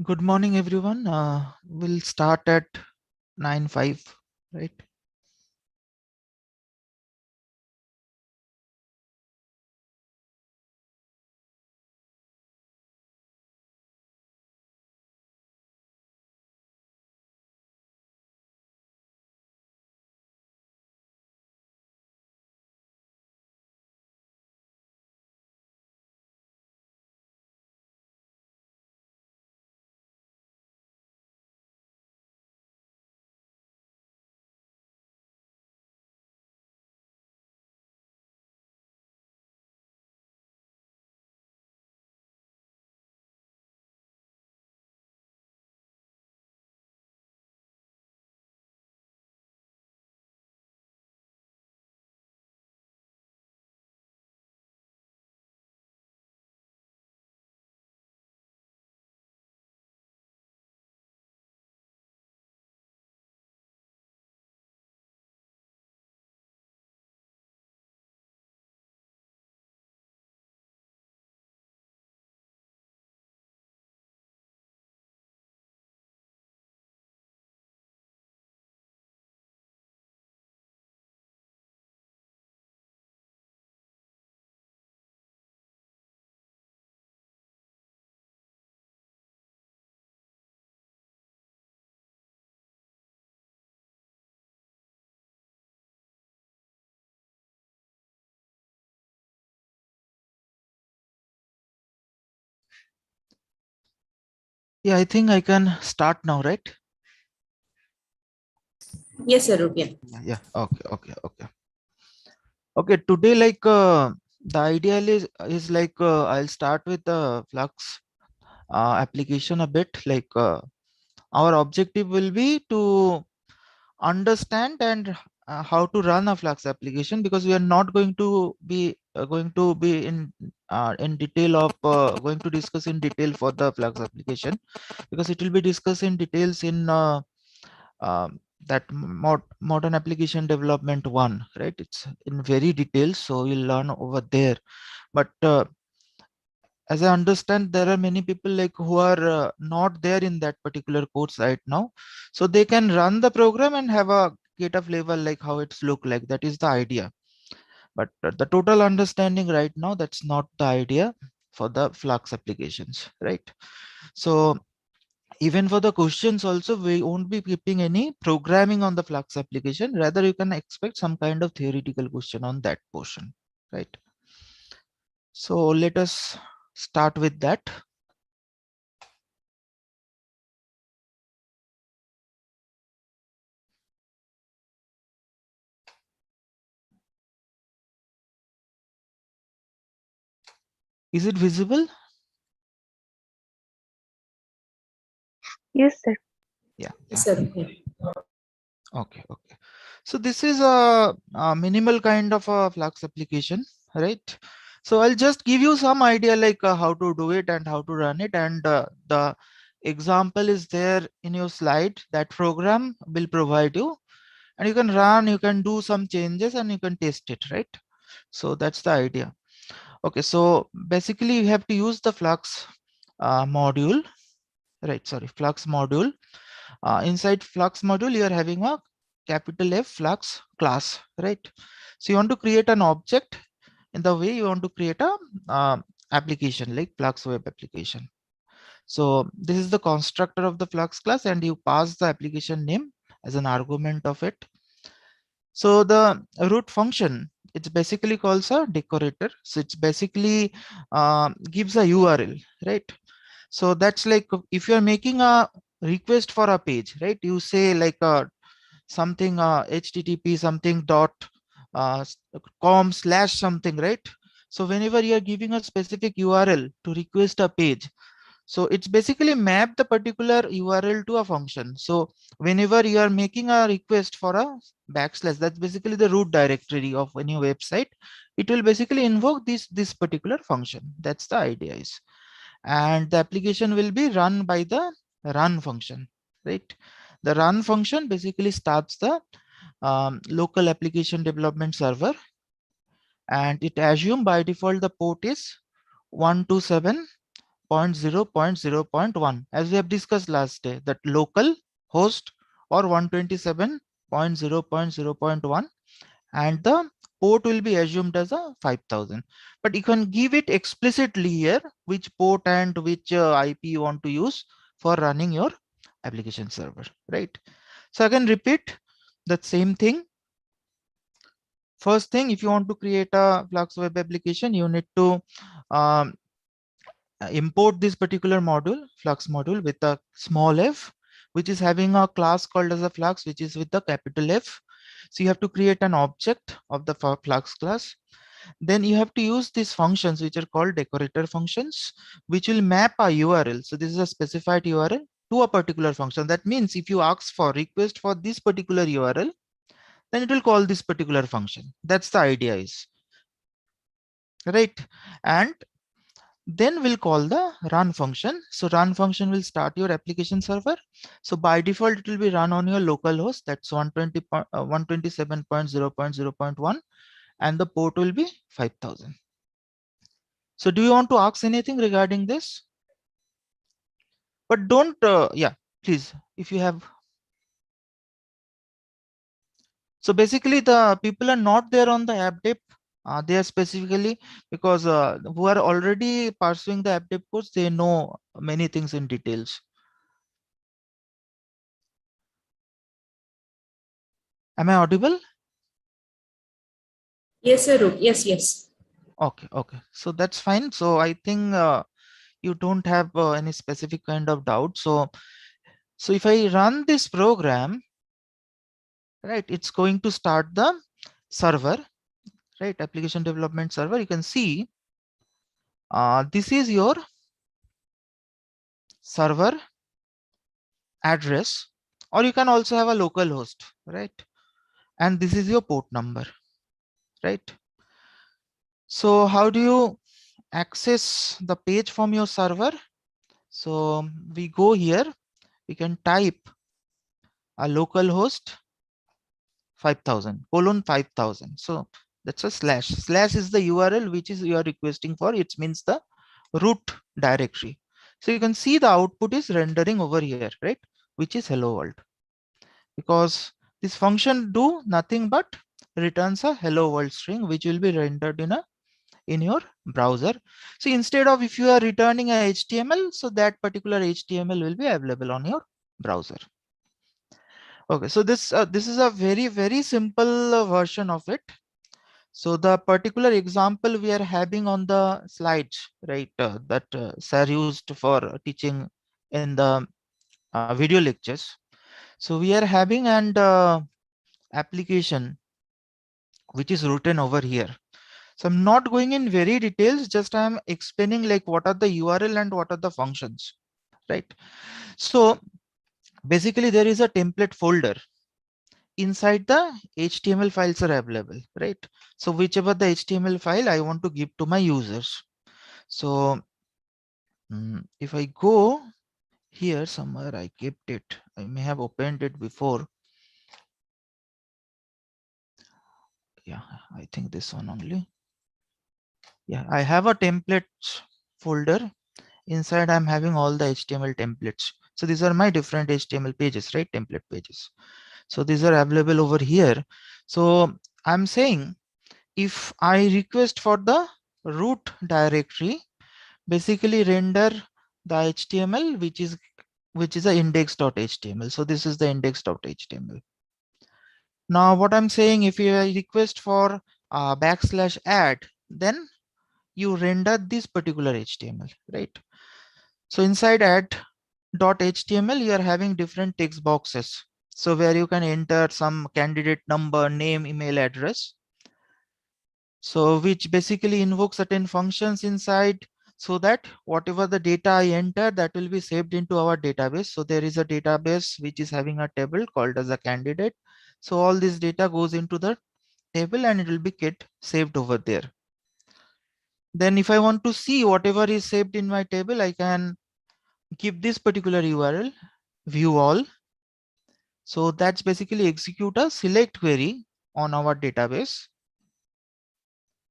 Good morning, everyone. We'll start at 9:05, right? Yeah, I think I can start now, right? Yes, sir. Yeah. Yeah. Okay. Okay. Today, the idea is I'll start with the Flux application a bit. Our objective will be to understand and how to run a Flux application, because we are not going to be in detail of going to discuss in detail for the Flux application, because it will be discussed in details in that modern application development one, right? It's in very details, so you'll learn over there. But as I understand, there are many people like who are not there in that particular course right now, so they can run the program and have a get a flavor like how it's look like. That is the idea. But the total understanding right now, that's not the idea for the Flux applications, right? So even for the questions also, we won't be keeping any programming on the Flux application. Rather, you can expect some kind of theoretical question on that portion, right? So let us start with that. Is it visible? Yes, sir. Yeah. Yes, sir. Yeah. Okay. So this is a minimal kind of a Flux application, right? So I'll just give you some idea like how to do it and how to run it, and the example is there in your slide. That program will provide you, and you can run, you can do some changes, and you can test it, right? So that's the idea. Okay, so basically you have to use the Flux module, right? Sorry, Flux module. Inside Flux module, you are having a capital F Flux class, right? So you want to create an object in the way you want to create a application like Flux web application. So this is the constructor of the Flux class, and you pass the application name as an argument of it. So the root function, it's basically calls a decorator. So it's basically gives a URL, right? So that's like if you're making a request for a page, right? You say like something HTTP something dot com slash something, right? So whenever you are giving a specific URL to request a page, so it's basically map the particular URL to a function. So whenever you are making a request for a backslash, that's basically the root directory of any website. It will basically invoke this particular function. That's the idea is, and the application will be run by the run function, right? The run function basically starts the local application development server, and it assume by default the port is 127 0.0.0.1, as we have discussed last day, that local host or 127.0.0.1, and the port will be assumed as a 5000. But you can give it explicitly here which port and which IP you want to use for running your application server, right? So again, repeat that same thing. First thing, if you want to create a Flux web application, you need to um, import this particular module, Flux module, with a small f, which is having a class called as a Flux, which is with the capital F. So you have to create an object of the Flux class. Then you have to use these functions, which are called decorator functions, which will map a URL. So this is a specified URL to a particular function. That means if you ask for request for this particular URL, then it will call this particular function. That's the idea is, right? And then we'll call the run function. So run function will start your application server. So by default, it will be run on your local host. That's 127.0.0.1, and the port will be 5000. So do you want to ask anything regarding this? But don't, yeah, please, if you have. So basically the people are not there on the app dev. They are specifically because who are already pursuing the app dev course, they know many things in details. Am I audible? Yes, sir. Yes, yes. Okay, okay. So that's fine. So I think you don't have any specific kind of doubt. So if I run this program, right, it's going to start the server, right? Application development server. You can see this is your server address, or you can also have a local host, right? And this is your port number, right? So how do you access the page from your server? So we go here, we can type a local host 5000:5000. So that's a slash. Slash is the URL which is you are requesting for. It means the root directory. So you can see the output is rendering over here, right? Which is hello world, because this function do nothing but returns a hello world string, which will be rendered in your browser. So instead of if you are returning a HTML, so that particular HTML will be available on your browser. Okay, so this is a very simple version of it. So the particular example we are having on the slides, right, that sir used for teaching in the video lectures. So we are having an application which is written over here. So I'm not going in very details, just I'm explaining like what are the URL and what are the functions, right? So basically there is a template folder. Inside the HTML files are available, right? So whichever the HTML file I want to give to my users. So if I go here somewhere, I kept it. I may have opened it before. Yeah, I think this one only. Yeah, I have a templates folder. Inside I'm having all the HTML templates. So these are my different HTML pages, right? Template pages. So these are available over here. So I'm saying if I request for the root directory, basically render the HTML which is a index.html. So this is the index.html. Now what I'm saying, if you request for \add, then you render this particular HTML, right? So inside add.html, you are having different text boxes. So where you can enter some candidate number, name, email address. So which basically invokes certain functions inside, so that whatever the data I enter, that will be saved into our database. So there is a database which is having a table called as a candidate. So all this data goes into the table and it will be get saved over there. Then if I want to see whatever is saved in my table, I can give this particular URL, view all. So that's basically execute a select query on our database.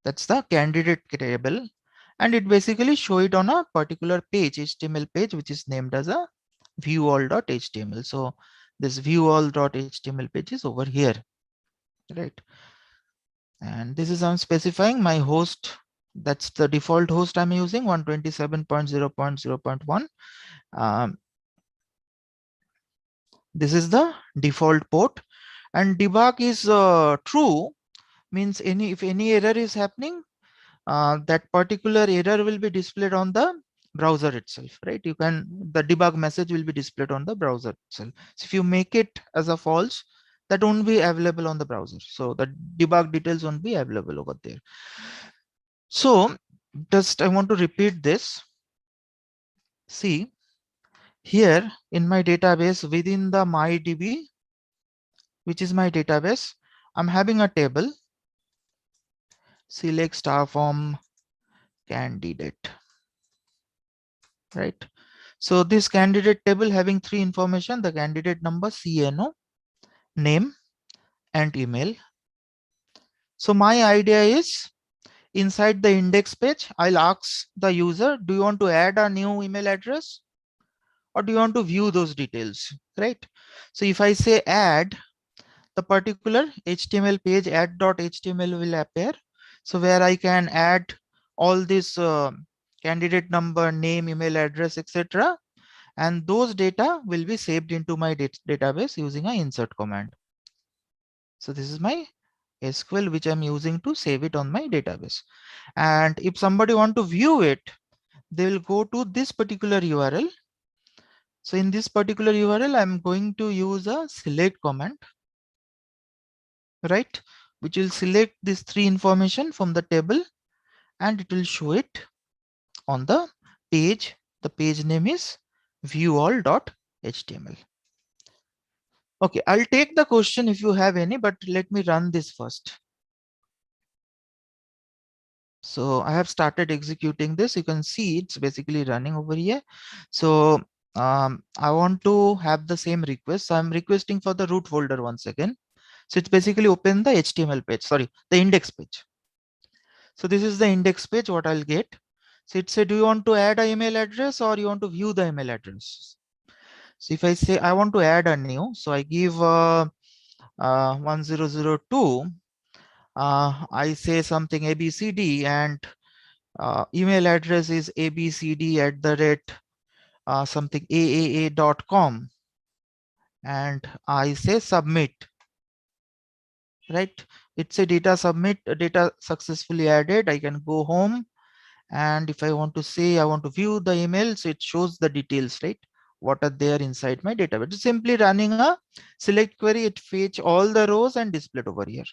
That's the candidate table. and it basically show it on a particular page, HTML page, which is named as a viewall.html. So this viewall.html page is over here, right? And this is I'm specifying my host. That's the default host I'm using, 127.0.0.1. This is the default port, and debug is true, means if any error is happening, that particular error will be displayed on the browser itself, right? The debug message will be displayed on the browser itself. So if you make it as a false, that won't be available on the browser. So the debug details won't be available over there. So just I want to repeat this. See, here in my database within the MyDB, which is my database, I'm having a table, select star form candidate, right? So this candidate table having three information: the candidate number, CNO, name, and email. So my idea is, inside the index page, I'll ask the user, do you want to add a new email address, or do you want to view those details, right? So if I say add, the particular HTML page add.html will appear. So where I can add all this candidate number, name, email address, etc. And those data will be saved into my database using a insert command. So this is my SQL which I'm using to save it on my database. And if somebody want to view it, they will go to this particular URL. So in this particular URL, I'm going to use a select command, right? Which will select this three information from the table, and it will show it on the page. The page name is viewall.html. Okay, I'll take the question if you have any, but let me run this first. So I have started executing this. You can see it's basically running over here. So I want to have the same request. So I'm requesting for the root folder once again. So it's basically open the HTML page, sorry, the index page. So this is the index page, what I'll get. So it said, do you want to add an email address or you want to view the email address? So if I say I want to add a new, so I give 1002, I say something ABCD, and email address is abcd at the rate something aaa.com, and I say submit, right? It's a data submit, data successfully added. I can go home, and if I want to say I want to view the email, so it shows the details, right? What are there inside my database. It's simply running a select query, it fetch all the rows and display it over here.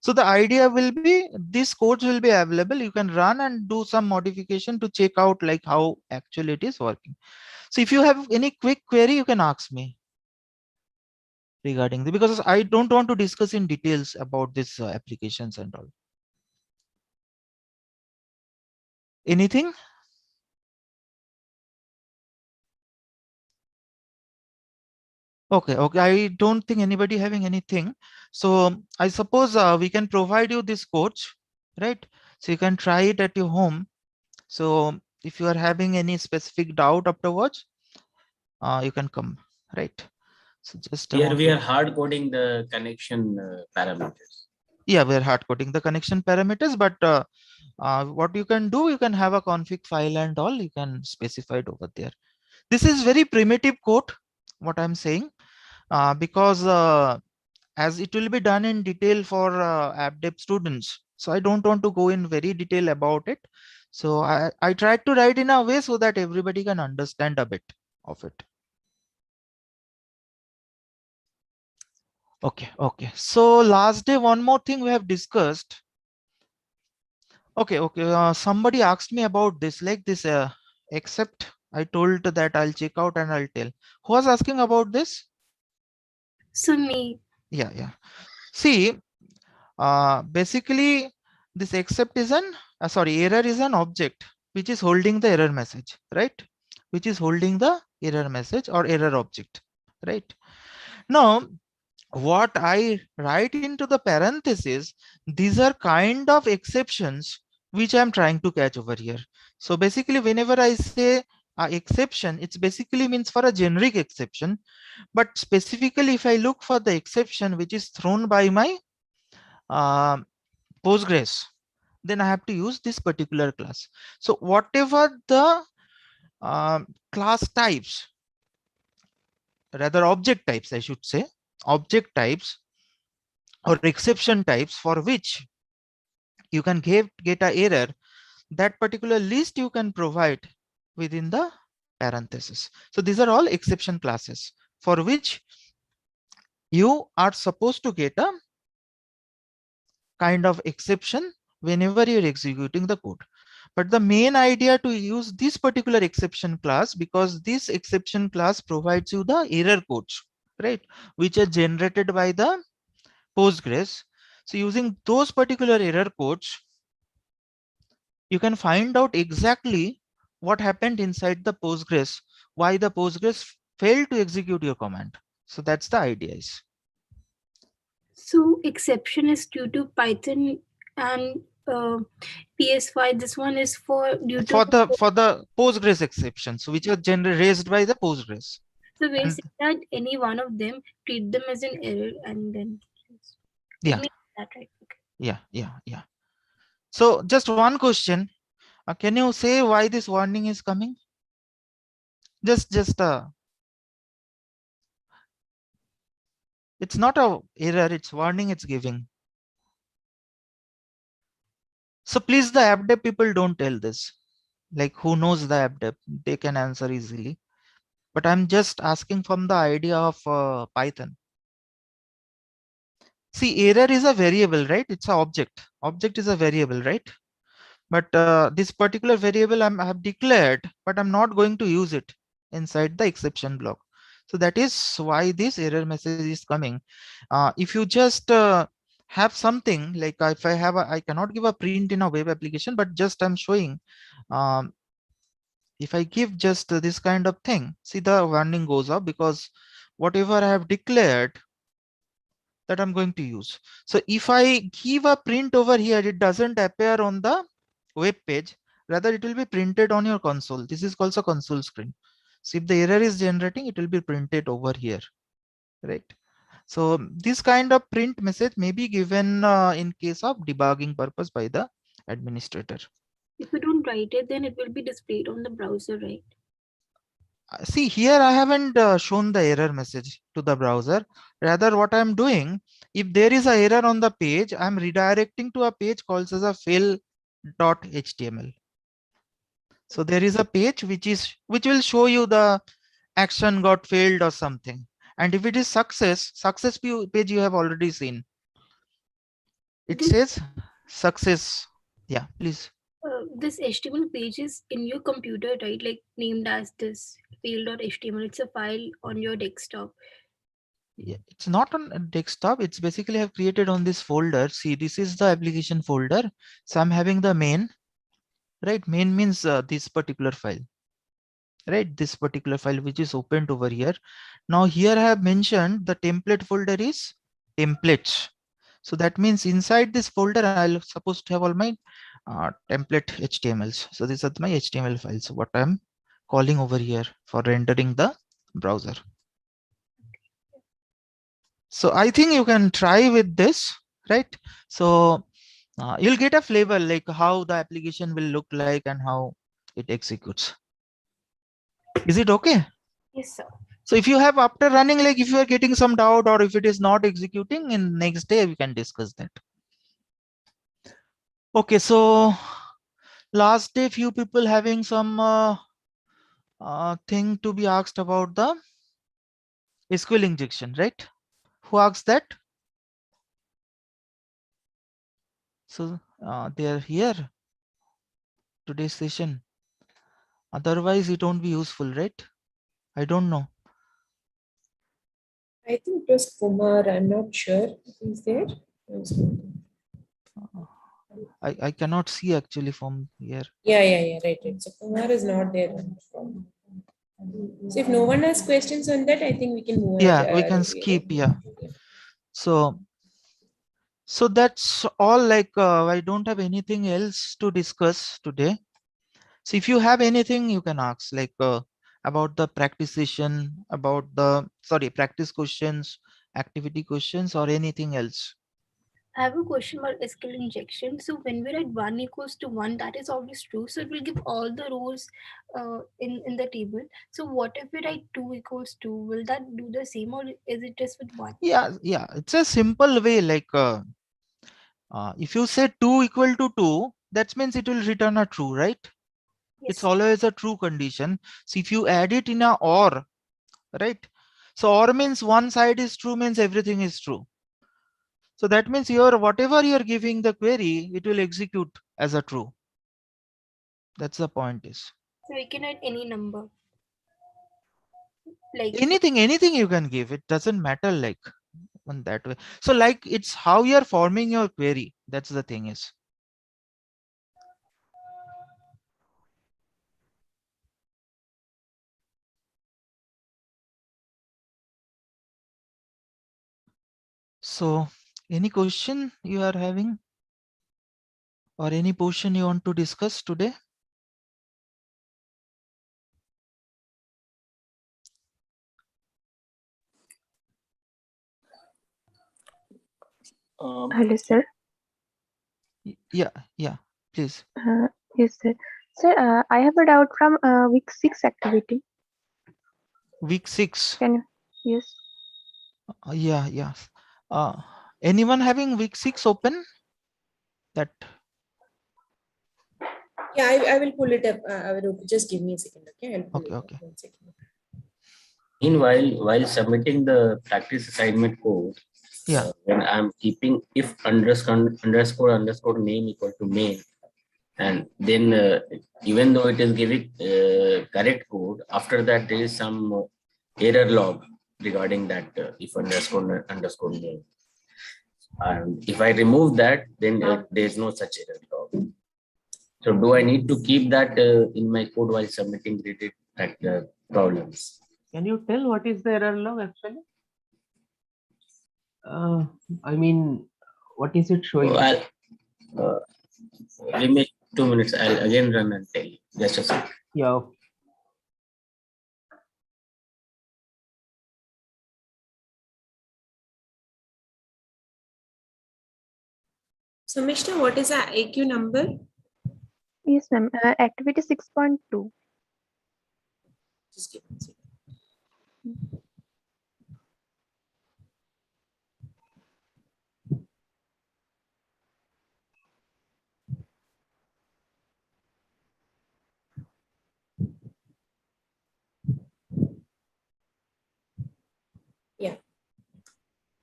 So the idea will be these codes will be available. You can run and do some modification to check out like how actually it is working. So if you have any quick query, you can ask me regarding this, because I don't want to discuss in details about this applications and all. Anything? Okay, okay. I don't think anybody having anything. So I suppose we can provide you this coach, right? So you can try it at your home. So if you are having any specific doubt afterwards, you can come, right? So just I Here want we to. are hard coding the connection parameters. Yeah, we're hard coding the connection parameters, but what you can do, you can have a config file and all, you can specify it over there. This is very primitive code, what I'm saying, because as it will be done in detail for app dev students. So I don't want to go in very detail about it. So I tried to write in a way so that everybody can understand a bit of it. Okay, okay. So last day, one more thing we have discussed. Okay, okay. Somebody asked me about this, like this, except I told that I'll check out and I'll tell. Who was asking about this? So me. Yeah, yeah. See, basically, this except is an, sorry, error is an object which is holding the error message, right? Which is holding the error message or error object, right? Now, what I write into the parenthesis, these are kind of exceptions which I'm trying to catch over here. So basically, whenever I say exception, it's basically means for a generic exception. But specifically, if I look for the exception which is thrown by my uh, Postgres, then I have to use this particular class. So whatever the class types, rather object types, I should say, object types or exception types for which you can get a error, that particular list you can provide within the parenthesis. So these are all exception classes for which you are supposed to get a kind of exception whenever you're executing the code. But the main idea to use this particular exception class, because this exception class provides you the error codes, right, which are generated by the Postgres. So using those particular error codes, you can find out exactly what happened inside the Postgres, why the Postgres failed to execute your command. So that's the idea is. So exception is due to Python and PS5. This one is for due to. For the Postgres exceptions, which are raised by the Postgres. So we're And saying that any one of them, treat them as an error and then it yeah, means that, right? Okay. yeah. So just one question. Can you say why this warning is coming? Just it's not a error, it's warning it's giving. So please, the app dev people, don't tell this. Like, who knows the app dev, they can answer easily. But I'm just asking from the idea of Python. See, error is a variable, right? It's an object. Object is a variable, right? But this particular variable I have declared, but I'm not going to use it inside the exception block. So that is why this error message is coming. If you just have something like, if I have I cannot give a print in a web application, but just I'm showing, um, if I give just this kind of thing, see, the warning goes up because whatever I have declared, that I'm going to use. So if I give a print over here, it doesn't appear on the web page, rather it will be printed on your console. This is called a console screen. So if the error is generating, it will be printed over here, right? So this kind of print message may be given in case of debugging purpose by the administrator. If you don't write it, then it will be displayed on the browser, right? See, here I haven't shown the error message to the browser. Rather, what I'm doing, if there is a error on the page, I'm redirecting to a page called as a fail.html. So there is a page which will show you the action got failed or something. And if it is success page you have already seen. It This says success. Yeah, please. this HTML page is in your computer, right? Like named as this fail.html. It's a file on your desktop. Yeah, it's not on a desktop. It's basically have created on this folder. See, this is the application folder. So I'm having the main, right? Main means this particular file, right? This particular file which is opened over here. Now here I have mentioned the template folder is templates. So that means inside this folder, I'll supposed to have all my template HTMLs. So these are my HTML files, what I'm calling over here for rendering the browser. So I think you can try with this, right? So you'll get a flavor like how the application will look like and how it executes. Is it okay? Yes, sir. So if you have, after running, like if you are getting some doubt or if it is not executing, in next day we can discuss that. Okay, so last day few people having some thing to be asked about the SQL injection, right? Who asked that? So they are here today's session. Otherwise it won't be useful, right? I don't know. I think it was Kumar. I'm not sure if he's there. I cannot see actually from here. Yeah, right. So Kumar is not there. So if no one has questions on that, I think we can move ahead. Yeah, we can skip. Yeah. So So that's all. Like I don't have anything else to discuss today. So if you have anything, you can ask, like about the practice session, about the practice questions, activity questions, or anything else. I have a question about SQL injection. So when we write 1 equals to 1, that is always true. So it will give all the rows in the table. So what if we write 2 equals 2? Will that do the same, or is it just with 1? Yeah, it's a simple way. Like if you say 2 equal to 2, that means it will return a true, right? It's Yes. always a true condition. So if you add it in a or, right? So or means one side is true, means everything is true. So that means your whatever you're giving the query, it will execute as a true. That's the point is. So we can write any number. Like Anything you can give. It doesn't matter like on that way. So like it's how you're forming your query. That's the thing is. So any question you are having or any portion you want to discuss today? Hello, sir. Yeah, please. Yes, sir. Sir, I have a doubt from week 6 activity. Week 6. Can you? Yes. Yeah. Anyone having week 6 open? That Yeah, I will pull it up. I will just give me a second. Okay, I'll pull it up. okay. 1 second. Meanwhile, while submitting the practice assignment code, Yeah. when I'm keeping if underscore name equal to main, and then even though it is giving correct code, after that there is some error log regarding that if underscore name. And if I remove that, then there is no such error log. So do I need to keep that in my code while submitting related problems? Can you tell what is the error log actually? I mean, what is it showing? Give me 2 minutes. I'll again run and tell you. Just a second. Yeah. Okay. So, Mishta, what is the AQ number? Yes, ma'am. Activity 6.2. Just give me a second. Yeah.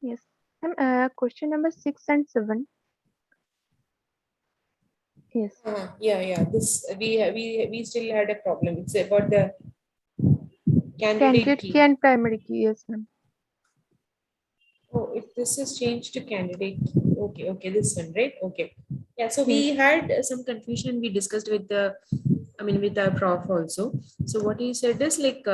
Yes. Ma'am, question number 6 and 7. Yes. Yeah. This we still had a problem. It's about the candidate key. Key and primary key. Yes, ma'am. Oh, if this is changed to candidate key. Okay, this one, right? Okay. Yeah, so we had some confusion we discussed with with our prof also. So what he said is like,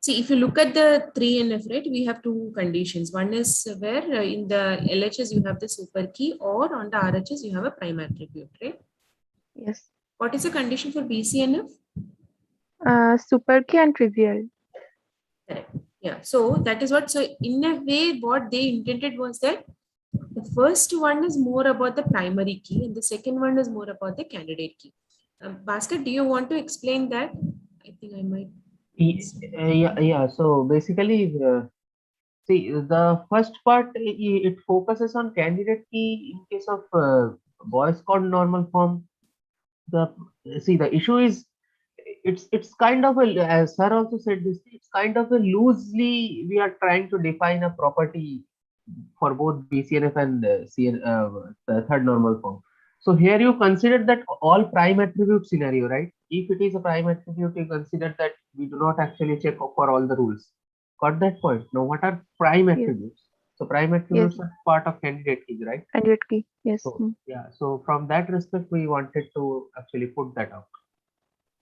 see, if you look at the 3NF, right, we have two conditions. One is where in the LHS you have the super key, or on the RHS you have a prime attribute, right? Yes. What is the condition for BCNF? Super key and trivial. Correct. Yeah, so that is what, so in a way what they intended was that the first one is more about the primary key and the second one is more about the candidate key. Bhaskar, do you want to explain that? I think I might. Yeah. So basically, see, the first part, it focuses on candidate key in case of Boyce code normal form. The issue is it's kind of a, as sir also said this, it's kind of a loosely we are trying to define a property for both BCNF and the third normal form. So here you consider that all prime attribute scenario, right? If it is a prime attribute, you consider that we do not actually check for all the rules. Got that point? Now, what are prime attributes? So prime attributes are part of candidate keys, right? Candidate key. Yes. So yeah. So from that respect, we wanted to actually put that out.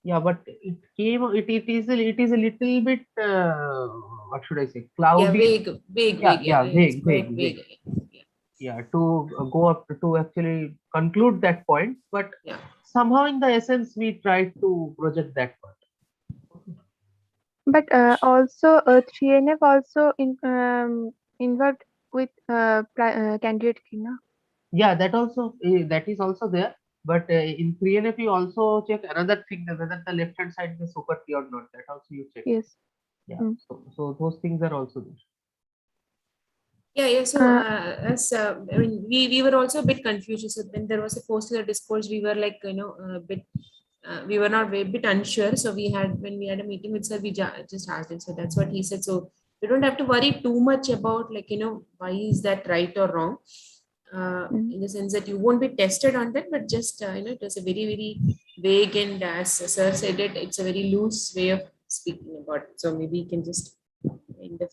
Yeah, but it is a little bit what should I say, cloudy. Yeah, vague. Vague. yeah, to go up to actually conclude that point, but Yeah. somehow in the essence we try to project that part. But also 3NF also involved with candidate key, no? Yeah, that also that is also there. But in 3NF you also check another thing, that whether the left hand side is super key or not. That also you check. Yes. Yeah. Mm. So those things are also there. Yeah. So as I mean, we were also a bit confused. So when there was a post in the discourse, we were like, a bit. We were not a bit unsure. So when we had a meeting with sir, we just asked him. So that's what he said. So you don't have to worry too much about why is that right or wrong. In the sense that you won't be tested on that, but just it was a very very vague, and as sir said it, it's a very loose way of speaking about it. So maybe you can just kind of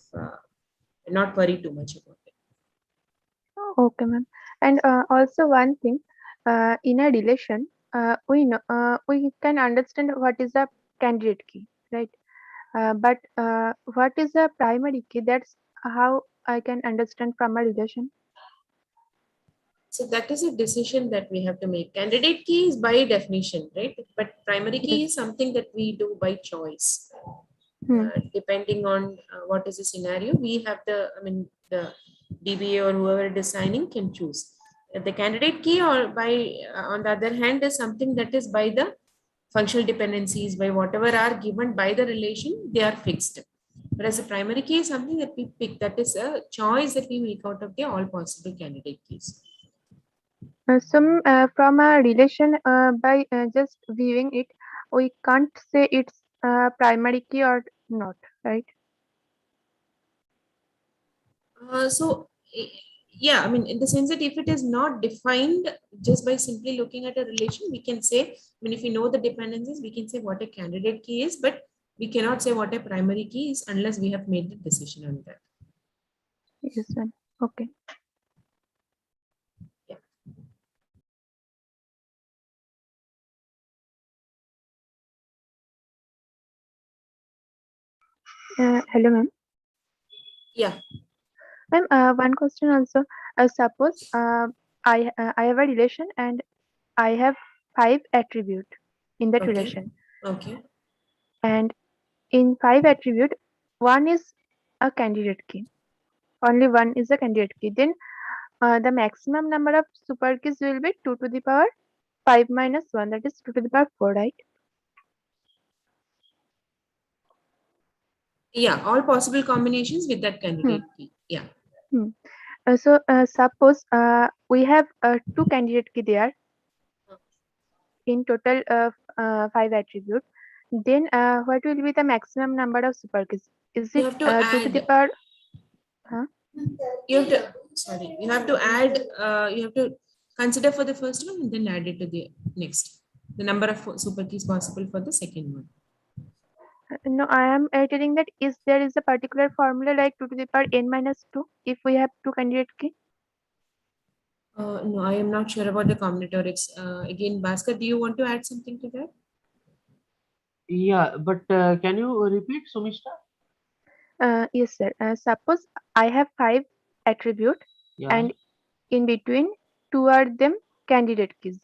not worry too much about it. Okay, ma'am. And also one thing, in a relation, we can understand what is the candidate key, right? But what is the primary key? That's how I can understand from a relation. So that is a decision that we have to make. Candidate key is by definition, right? But primary key Yes. is something that we do by choice. Hmm. Depending on what is the scenario, we have the DBA or whoever it is signing can choose. The candidate key, or by on the other hand, is something that is by the functional dependencies, by whatever are given by the relation, they are fixed. Whereas the primary key is something that we pick, that is a choice that we make out of the all possible candidate keys. Some from a relation, by just viewing it, we can't say it's primary key or not, right? Yeah, I mean, in the sense that if it is not defined just by simply looking at a relation, we can say, I mean, if we know the dependencies, we can say what a candidate key is, but we cannot say what a primary key is unless we have made the decision on that. Yes, ma'am. Okay. Yeah. Hello, ma'am. Yeah. Ma'am, one question also. Suppose I have a relation and I have 5 attribute in that Okay. relation, Okay. and in 5 attribute, one is a candidate key. Only one is a candidate key. Then the maximum number of super keys will be 2 to the power 5 minus 1, that is 2 to the power 4, right? Yeah, all possible combinations with that candidate key. Yeah. Hmm. So suppose we have 2 candidate key there, in total of 5 attributes. Then what will be the maximum number of super keys? Is You it have to 2 to the add, power? Huh? you have to, sorry, you have to add, you have to consider for the first one and then add it to the next. The number of super keys possible for the second one. No, I am telling that is there is a particular formula like 2 to the power n minus 2 if we have 2 candidate key. No, I am not sure about the combinatorics. Again, Bhaskar, do you want to add something to that? Yeah, but can you repeat, Sumishta? Yes, sir. Suppose I have 5 attribute, Yeah. and in between 2 are them candidate keys.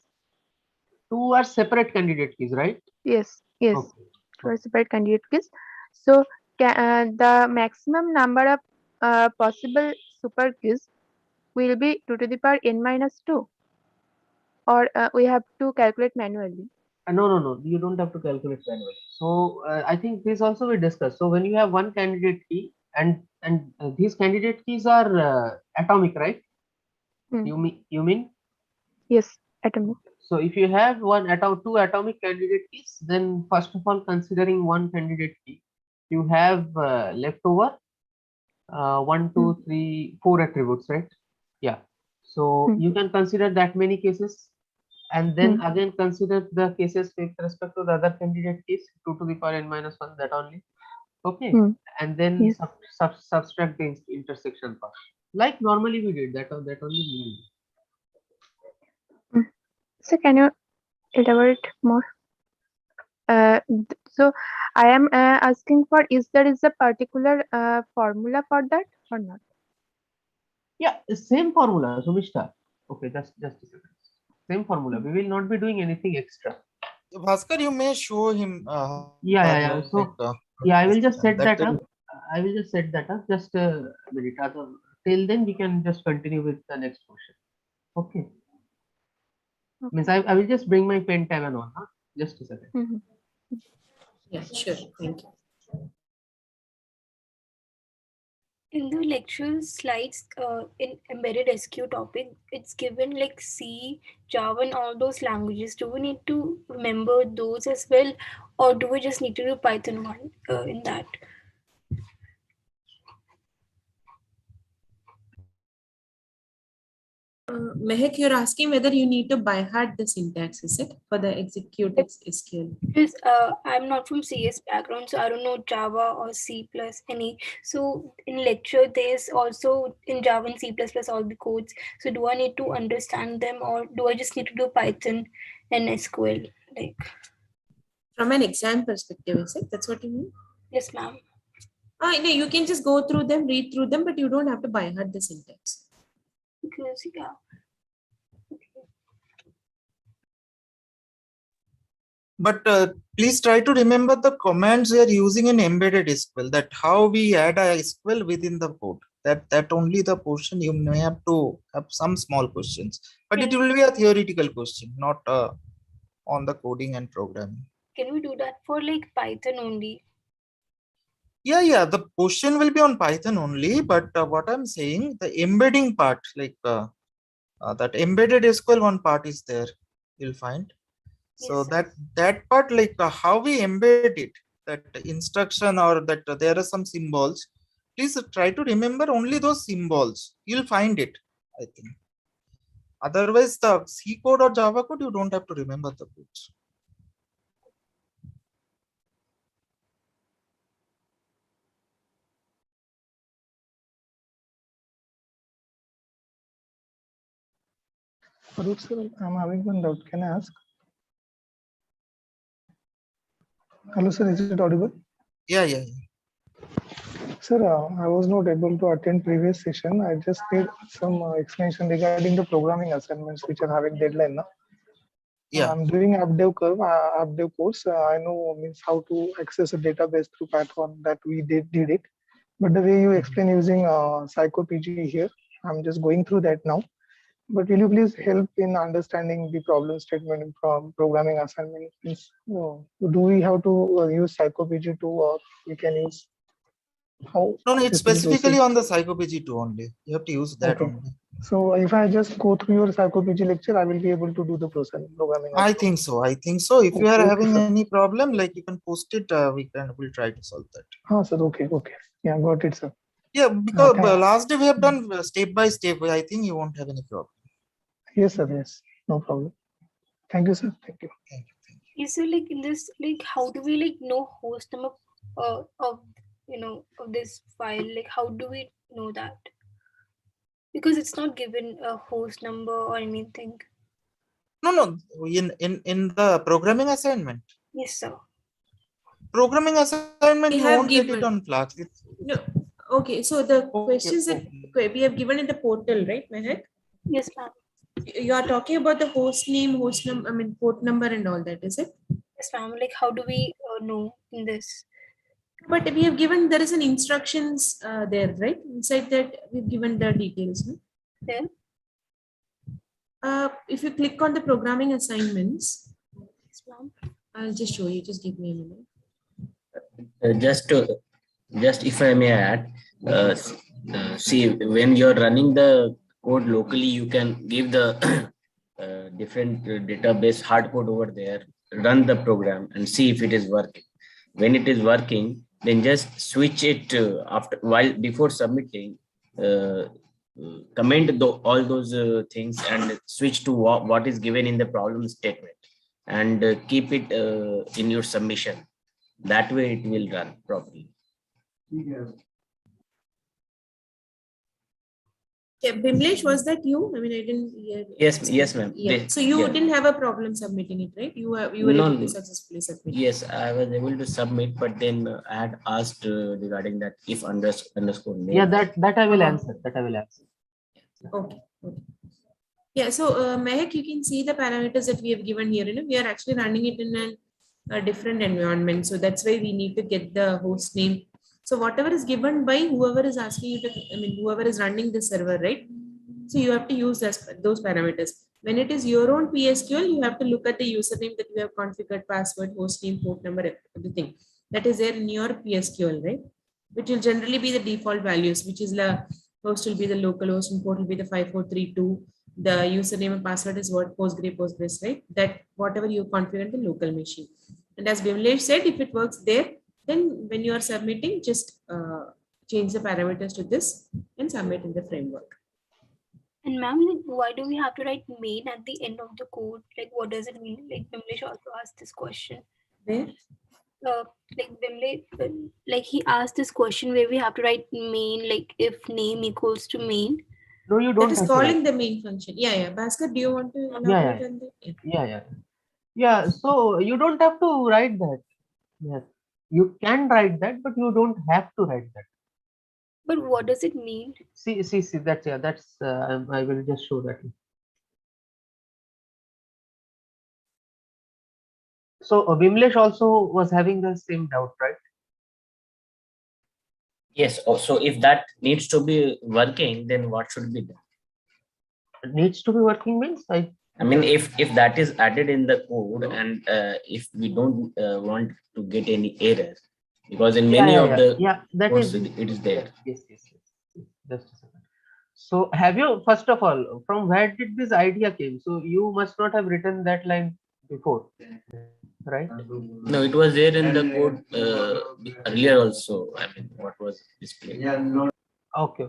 2 are separate candidate keys, right? Yes, yes. Okay. 2 are separate candidate keys. So the maximum number of possible super keys will be 2 to the power n minus 2, or we have to calculate manually. No. You don't have to calculate manually. So I think this also we discussed. So when you have one candidate key, and these candidate keys are atomic, right? Hmm. You mean? Yes, atomic. So if you have two atomic candidate keys, then first of all, considering one candidate key, you have left over 1, Hmm. 2, 3, 4 attributes, right? Yeah. So Hmm. you can consider that many cases, and then Hmm. again consider the cases with respect to the other candidate keys, 2 to the power n minus 1, that only. Okay. Hmm. And then Yes. subtract the intersection part. Like normally we did that, that only we will do. Hmm. So can you elaborate more? So I am asking for, is there is a particular formula for that or not? Yeah, same formula, Sumishta. Okay, just a second. Same formula. We will not be doing anything extra. Bhaskar, you may show him Yeah. So yeah, I will just set that that will. up. I will just set that up. Just a minute. Till then, we can just continue with the next question. Okay. Means I will just bring my pen tab and all. Huh? Just a second. Mhm. Yeah, sure. Thank you. In the lecture slides, in embedded SQ topic, it's given like C, Java, and all those languages. Do we need to remember those as well, or do we just need to do Python one in that? Mehak, you're asking whether you need to by heart the syntax, is it, for the execute SQL? Because I'm not from CS background, so I don't know Java or C plus any. So in lecture, there's also in Java and C plus plus all the codes. So do I need to understand them, or do I just need to do Python and SQL? Like, From an exam perspective, is it? That's what you mean? yes, ma'am. No, you can just go through them, read through them, but you don't have to by heart the syntax. Because yeah. But please try to remember the commands we are using in embedded SQL, that how we add a SQL within the code. That only the portion you may have to have some small questions, but it will be a theoretical question, not on the coding and programming. Can we do that for like Python only? Yeah, the question will be on Python only, but what I'm saying, the embedding part, like that embedded SQL one part is there, you'll find. So Yes. that part, like how we embed it, that instruction or that there are some symbols. Please try to remember only those symbols. You'll find it, I think. Otherwise, the C code or Java code, you don't have to remember the codes. Farooq sir, I'm having one doubt. Can I ask? Hello sir, is it audible? Yeah. Sir, I was not able to attend previous session. I just need some explanation regarding the programming assignments which are having deadline now. Yeah. I'm doing updev course. I know means how to access a database through Python that we did it. But the way you explain using PsychoPG here, I'm just going through that now. But will you please help in understanding the problem statement from programming assignment? Means, do we have to use PsychoPG too, or we can use how No, it's this will specifically proceed? on the PsychoPG 2 only. You have to use that Okay. only. So if I just go through your PsychoPG lecture, I will be able to do the programming I as think so. If you are well. Okay, having sir. any problem, like you can post it, we'll try to solve that. Sir. Okay. Yeah, got it, sir. Yeah, because Thank last day we have done step by step. I think you won't have any problem. Yes, sir. Yes, no problem. Thank you, sir. Thank you. Thank you. Is there like in this like how do we like know host number of of this file? Like how do we know that? Because it's not given a host number or anything. No. In the programming assignment. Yes, sir. Programming assignment, you We won't have get it given. on Flux. No. Okay, so the questions that Okay. we have given in the portal, right, Mehak? Yes, ma'am. You are talking about the host name, host number, I mean, port number and all that, is it? Yes, ma'am. Like how do we know in this? But we have given, there is an instructions there, right? Inside that, we've given the details. No? Yeah. If you click on the programming assignments, Yes, ma'am. I'll just show you. Just give me a minute. Just if I may add, see, when you're running the code locally, you can give the different database hard code over there, run the program and see if it is working. When it is working, then just switch it before submitting, comment all those things and switch to what is given in the problem statement and keep it in your submission. That way it will run properly. Yeah, Bimlesh, was that you? I mean, I didn't hear. Yes, ma'am. Yeah. So you didn't have a problem submitting it, right? You were able to successfully submit. Yes, I was able to submit, but then I had asked regarding that if underscore name. Yeah, that I will answer. That I will answer. Okay. Okay. Yeah, so Mehak, you can see the parameters that we have given here. We are actually running it in a different environment. So that's why we need to get the host name. So whatever is given by whoever is asking you to, whoever is running the server, right? So you have to use those parameters. When it is your own PSQL, you have to look at the username that you have configured, password, host name, port number, everything. That is there in your PSQL, right? Which will generally be the default values, which is the host will be the local host and port will be the 5432. The username and password is what Postgres, right? That whatever you configure in the local machine. And as Bimlesh said, if it works there, then when you are submitting, just change the parameters to this and submit in the framework. And ma'am, like, why do we have to write main at the end of the code? Like, what does it mean? Like, Vimlesh also asked this question. Where? Like Vimlesh, like he asked this question where we have to write main, like if name equals to main. No, you That don't is have to write. calling the main function. Yeah. Bhaskar, do you want to elaborate on that? Yeah. So you don't have to write that. Yes, you can write that, but you don't have to write that. But what does it mean? See. That's I will just show that. So Vimlesh also was having the same doubt, right? Yes. So if that needs to be working, then what should be done? It needs to be working means I mean, if that is added in the code, and if we don't want to get any error, because in many of the that codes is it is there. Yes. Just a second. So have you, first of all, from where did this idea came? So you must not have written that line before, right? No, it was there in the code earlier also. I mean, what was displayed? Okay.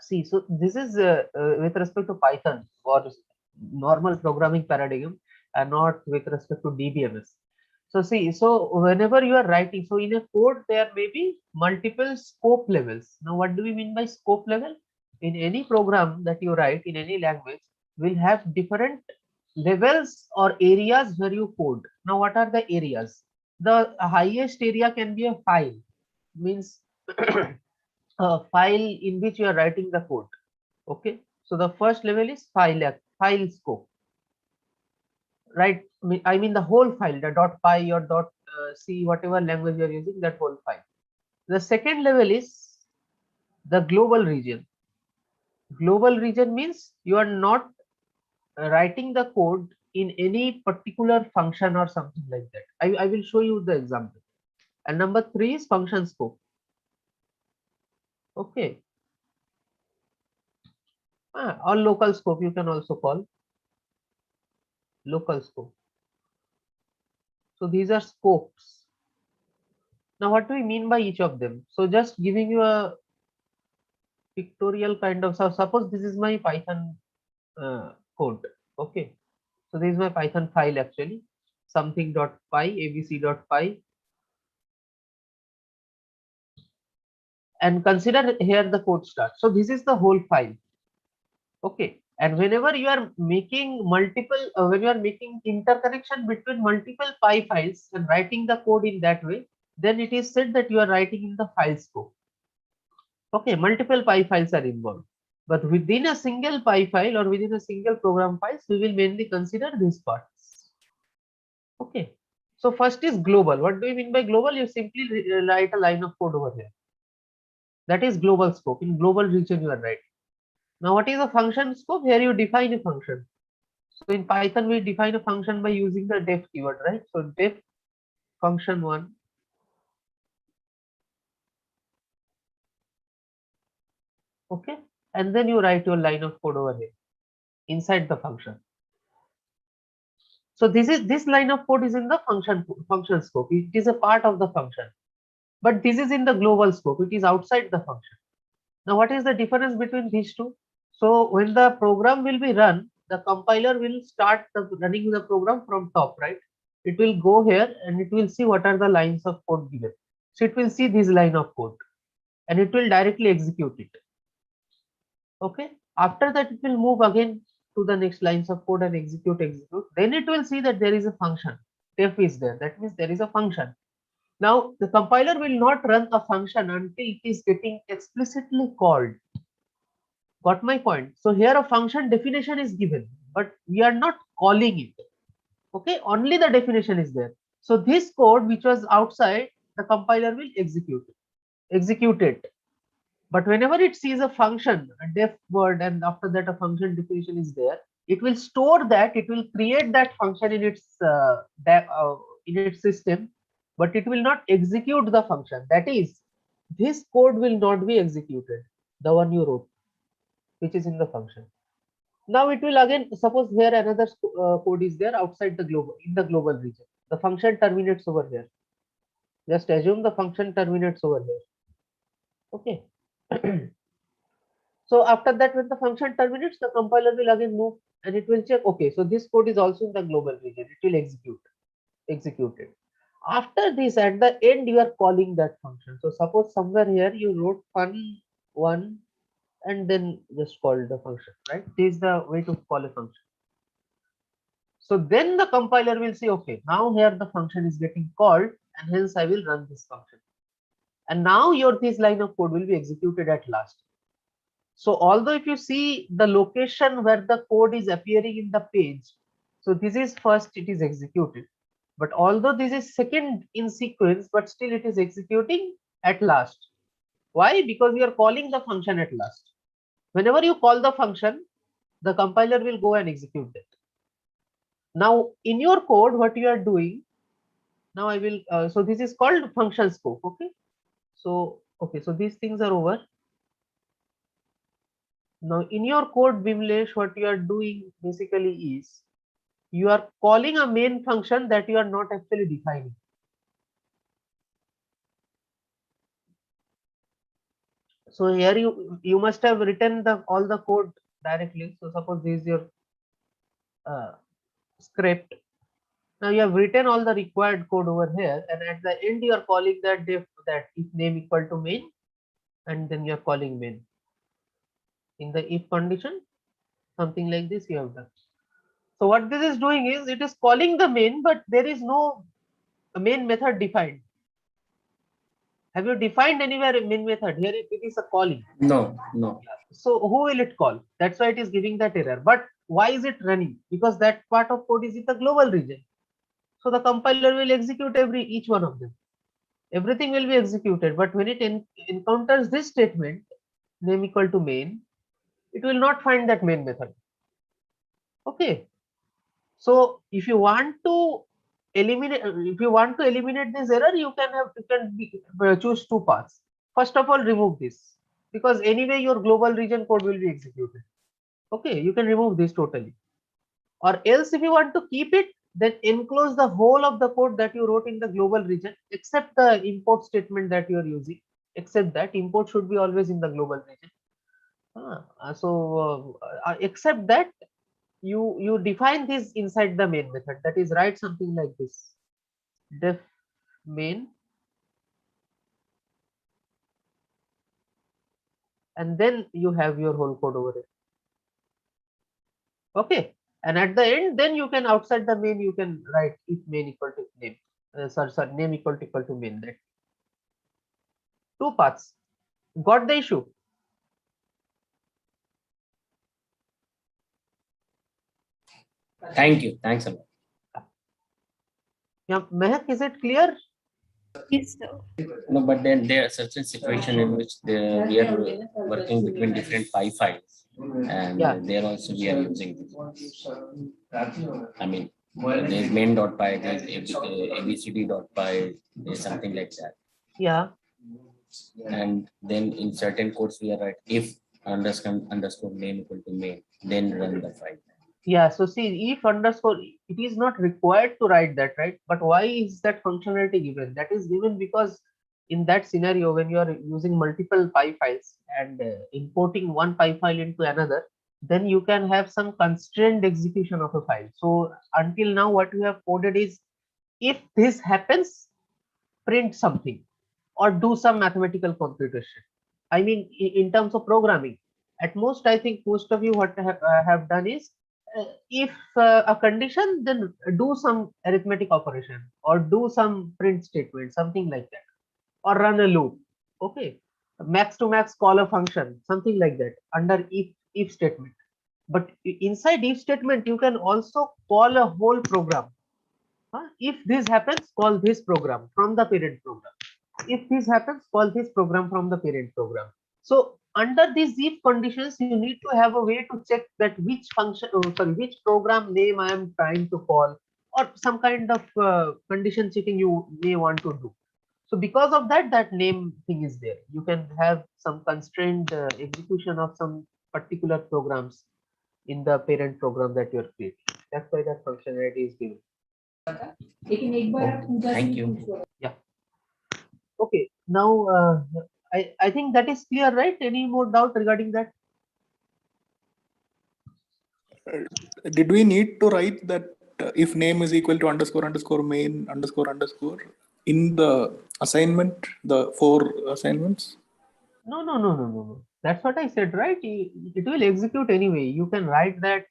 See, so this is with respect to Python or normal programming paradigm, and not with respect to DBMS. So see, so whenever you are writing, so in a code there may be multiple scope levels. Now, what do we mean by scope level? In any program that you write in any language will have different levels or areas where you code. Now, what are the areas? The highest area can be a file, means a file in which you are writing the code. Okay, so the first level is file scope, right? I mean the whole file, the .py or .c, whatever language you are using, that whole file. The second level is the global region. Global region means you are not writing the code in any particular function or something like that. I will show you the example. And number 3 is function scope. Okay, or local scope you can also call local scope. So these are scopes. Now, what do we mean by each of them? So just giving you a pictorial kind of, so suppose this is my Python code. Okay, so this is my Python file actually, something.py, abc.py, and consider here the code start. So this is the whole file. Okay, and whenever you are making multiple, when you are making interconnection between multiple py files and writing the code in that way, then it is said that you are writing in the file scope. Okay, multiple py files are involved, but within a single py file or within a single program files, we will mainly consider these parts. Okay, so first is global. What do you mean by global? You simply write a line of code over here. That is global scope. In global region you are writing. Now, what is a function scope? Here you define a function. So in Python, we define a function by using the def keyword, right? So def function 1. Okay, and then you write your line of code over here inside the function. So this line of code is in the function scope. It is a part of the function, but this is in the global scope. It is outside the function. Now, what is the difference between these two? So when the program will be run, the compiler will start running the program from top, right? It will go here and it will see what are the lines of code given. So it will see this line of code and it will directly execute it. Okay. After that, it will move again to the next lines of code and execute. Then it will see that there is a function. Def is there. That means there is a function. Now the compiler will not run a function until it is getting explicitly called. Got my point? So here a function definition is given, but we are not calling it. Okay, only the definition is there. So this code which was outside, the compiler will execute it. But whenever it sees a function, a def word, and after that a function definition is there, it will store that, it will create that function in its system, but it will not execute the function. That is, this code will not be executed, the one you wrote, which is in the function. Now it will again, suppose here another code is there outside the global, in the global region. The function terminates over here. Just assume the function terminates over here. Okay. So after that, when the function terminates, the compiler will again move and it will check, okay, so this code is also in the global region. It will execute it. After this, at the end, you are calling that function. So suppose somewhere here you wrote fun1 and then just called the function, right? This is the way to call a function. So then the compiler will say, okay, now here the function is getting called and hence I will run this function. And now this line of code will be executed at last. So although if you see the location where the code is appearing in the page, so this is first, it is executed. But although this is second in sequence, but still it is executing at last. Why? Because you are calling the function at last. Whenever you call the function, the compiler will go and execute that. Now in your code, what you are doing, now I will, so this is called function scope. Okay. So, okay, so these things are over. Now in your code, Bimlesh, what you are doing basically is you are calling a main function that you are not actually defining. So here you must have written all the code directly. So suppose this is your script. Now you have written all the required code over here, and at the end you are calling that if name equal to main, and then you are calling main. In the if condition, something like this you have done. So what this is doing is it is calling the main, but there is no main method defined. Have you defined anywhere a main method? Here it is a calling. No, no. So who will it call? That's why it is giving that error. But why is it running? Because that part of code is in the global region. So the compiler will execute each one of them. Everything will be executed. But when it encounters this statement, name equal to main, it will not find that main method. Okay. So if you want to eliminate this error, you can choose two paths. First of all, remove this, because anyway your global region code will be executed. Okay, you can remove this totally. Or else if you want to keep it, then enclose the whole of the code that you wrote in the global region, except the import statement that you are using. Except that import should be always in the global region. Except that you define this inside the main method. That is, write something like this: def main, and then you have your whole code over here. Okay, and at the end, then you can, outside the main, you can write if main equal to name. Sorry, name equal to main. That two paths. Got the issue? Thank you. Thanks a lot. Yeah, Mehak, is it clear? Yes, sir. No, but then there are certain situation in which we are working between different PI files, and Yeah. there also we are using this. I mean, there's main.py, there's abcd.py, there's something like that. Yeah. And then in certain codes we are right if underscore main equal to main, then run the file. Yeah, so see, if underscore, it is not required to write that, right? But why is that functionality given? That is given because in that scenario, when you are using multiple PI files and importing one PI file into another, then you can have some constrained execution of a file. So until now, what you have coded is, if this happens, print something or do some mathematical computation. I mean, in terms of programming, at most, I think most of you what have done is if a condition, then do some arithmetic operation or do some print statement, something like that, or run a loop. Okay, max to max call a function, something like that under if statement. But inside if statement, you can also call a whole program. If this happens, call this program from the parent program. If this happens, call this program from the parent program. So under these if conditions, you need to have a way to check that which function, sorry, which program name I am trying to call, or some kind of condition checking you may want to do. So because of that, that name thing is there. You can have some constrained execution of some particular programs in the parent program that you are creating. That's why that functionality is given. Thank you. Yeah. Okay. Now, I think that is clear, right? Any more doubt regarding that? Did we need to write that if name is equal to underscore underscore main underscore underscore in the assignment, the 4 assignments? No, no, no, no, no, no. That's what I said, right? It will execute anyway. You can write that.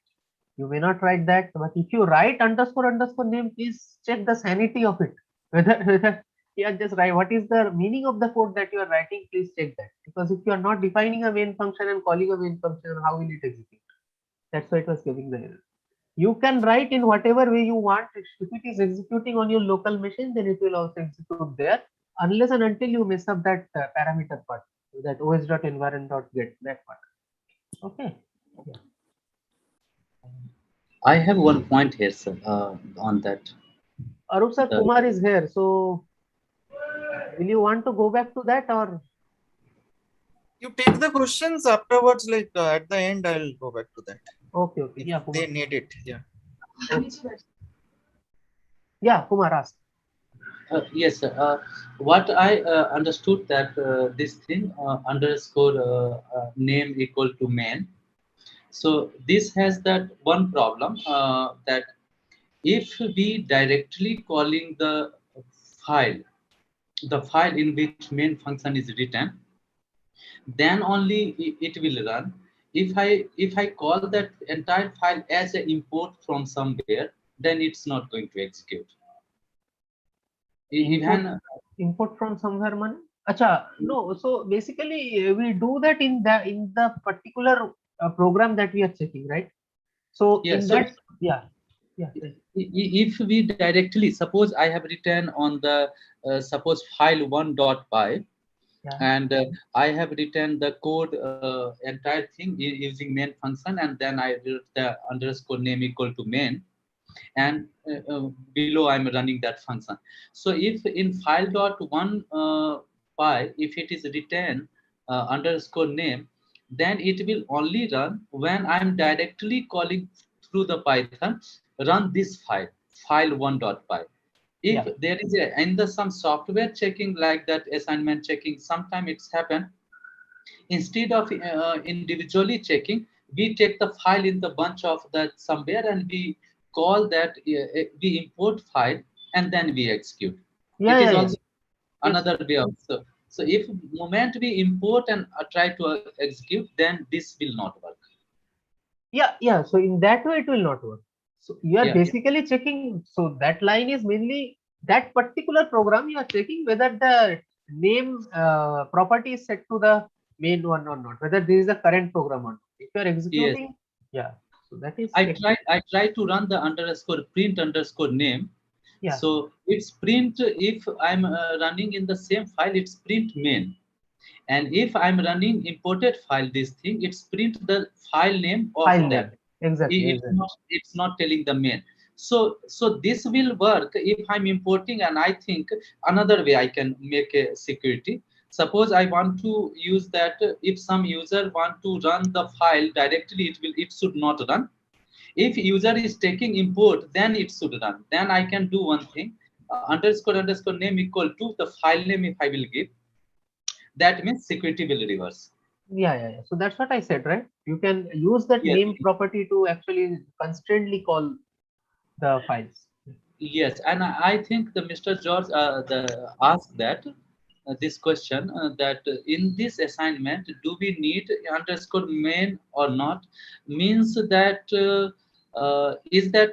You may not write that, but if you write underscore underscore name, please check the sanity of it. Whether you are just write what is the meaning of the code that you are writing. Please check that, because if you are not defining a main function and calling a main function, how will it execute? That's why it was giving the error. You can write in whatever way you want. If it is executing on your local machine, then it will also execute there, unless and until you mess up that parameter part, that os.environment.get, that part. Okay. Yeah. I have one point here, sir, on that. Arup sir, Kumar is here. So will you want to go back to that, or You take the questions afterwards, like at the end, I'll go back to that. okay, okay. If Yeah, Kumar. they need it. Yeah. Okay. Yeah, Kumar, ask. Yes, sir. What I understood that this thing underscore name equal to main. So this has that one problem that if we directly calling file, the file in which main function is written, then only it will run. If I call that entire file as an import from somewhere, then it's not going to execute. Import from somewhere, man. Acha, no. So basically, we do that in the particular program that we are checking, right? So Yeah, in so that, yeah, yeah. if we directly, suppose I have written on the suppose file 1.py, Yeah. and I have written the code entire thing using main function, and then I wrote the underscore name equal to main, and below I'm running that function. So if in file.1py, if it is written underscore name, then it will only run when I'm directly calling through the Python, run this file 1.py. If there is some software checking like that, assignment checking, sometimes it's happened. Instead of individually checking, we take the file in the bunch of that somewhere, and we call that we import file, and then we execute. Yeah, It is yeah, also another way of so if moment we import and try to execute, then this will not work. Yeah, yeah. So in that way, it will not work. So you are Yeah. basically checking. So that line is mainly that particular program. You are checking whether the name property is set to the main one or not. Whether this is the current program or not. If you are executing, yeah. So that is. I try to run the underscore print underscore name. Yeah. So it's print, if I'm running in the same file, it's print main. And if I'm running imported file, this thing, it's print the file name of file that. name. Exactly. It's not telling the main. So this will work if I'm importing, and I think another way I can make a security. Suppose I want to use that, if some user want to run the file directly, it should not run. If user is taking import, then it should run. Then I can do one thing, underscore underscore name equal to the file name. If I will give, that means security will reverse. Yeah. So that's what I said, right? You can use that name property to actually constantly call the files. Yes, and I think the Mr. George asked that this question that in this assignment, do we need underscore main or not? Means that is that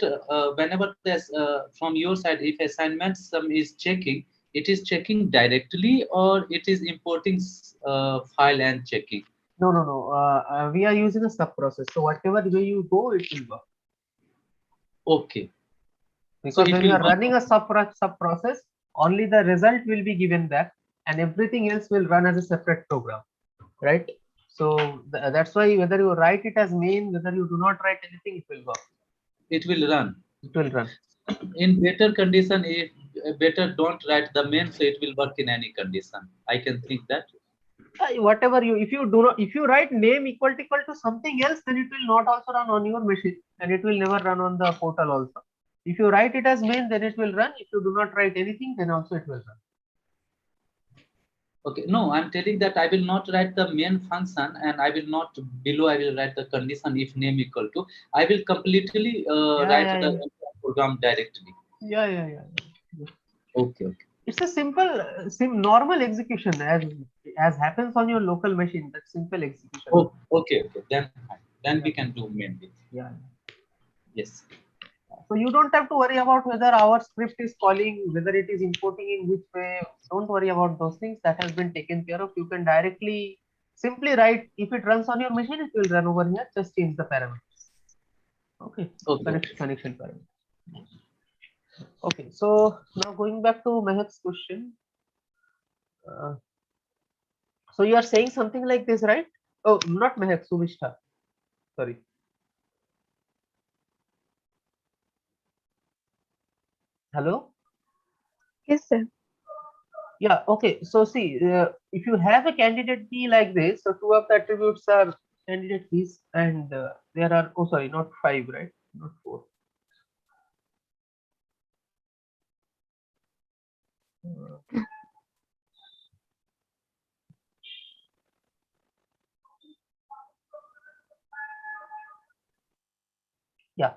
whenever this from your side, if assignment sum is checking, it is checking directly or it is importing file and checking? No, no, no. We are using a sub process. So whatever way you go, it will work. Okay. Because it when you will are running a sub process, only the result will be given back, and everything else will run as a separate program, right? So that's why whether you write it as main, whether you do not write anything, it will work. It will run. It will run. In better condition, if better don't write the main, so it will work in any condition. I can think that. Whatever you, if you do not, if you write name equal to something else, then it will not also run on your machine, and it will never run on the portal also. If you write it as main, then it will run. If you do not write anything, then also it will run. Okay, no, I'm telling that I will not write the main function, and I will not below, I will write the condition if name equal to. I will completely write the program directly. Yeah. Okay. It's a simple, normal execution as happens on your local machine. That simple execution. Oh, okay. Then we can do mainly. Yeah. Yes. So you don't have to worry about whether our script is calling, whether it is importing in which way. Don't worry about those things. That has been taken care of. You can directly simply write, if it runs on your machine, it will run over here. Just change the parameters. Okay. Connection parameters. Okay. So now going back to Mehak's question. So you are saying something like this, right? Oh, not Mehak, Sumishta. Sorry. Hello? Yes, sir. Yeah, okay. So see, if you have a candidate key like this, so two of the attributes are candidate keys, and there are, oh sorry, not 5, right? Not 4. Yeah.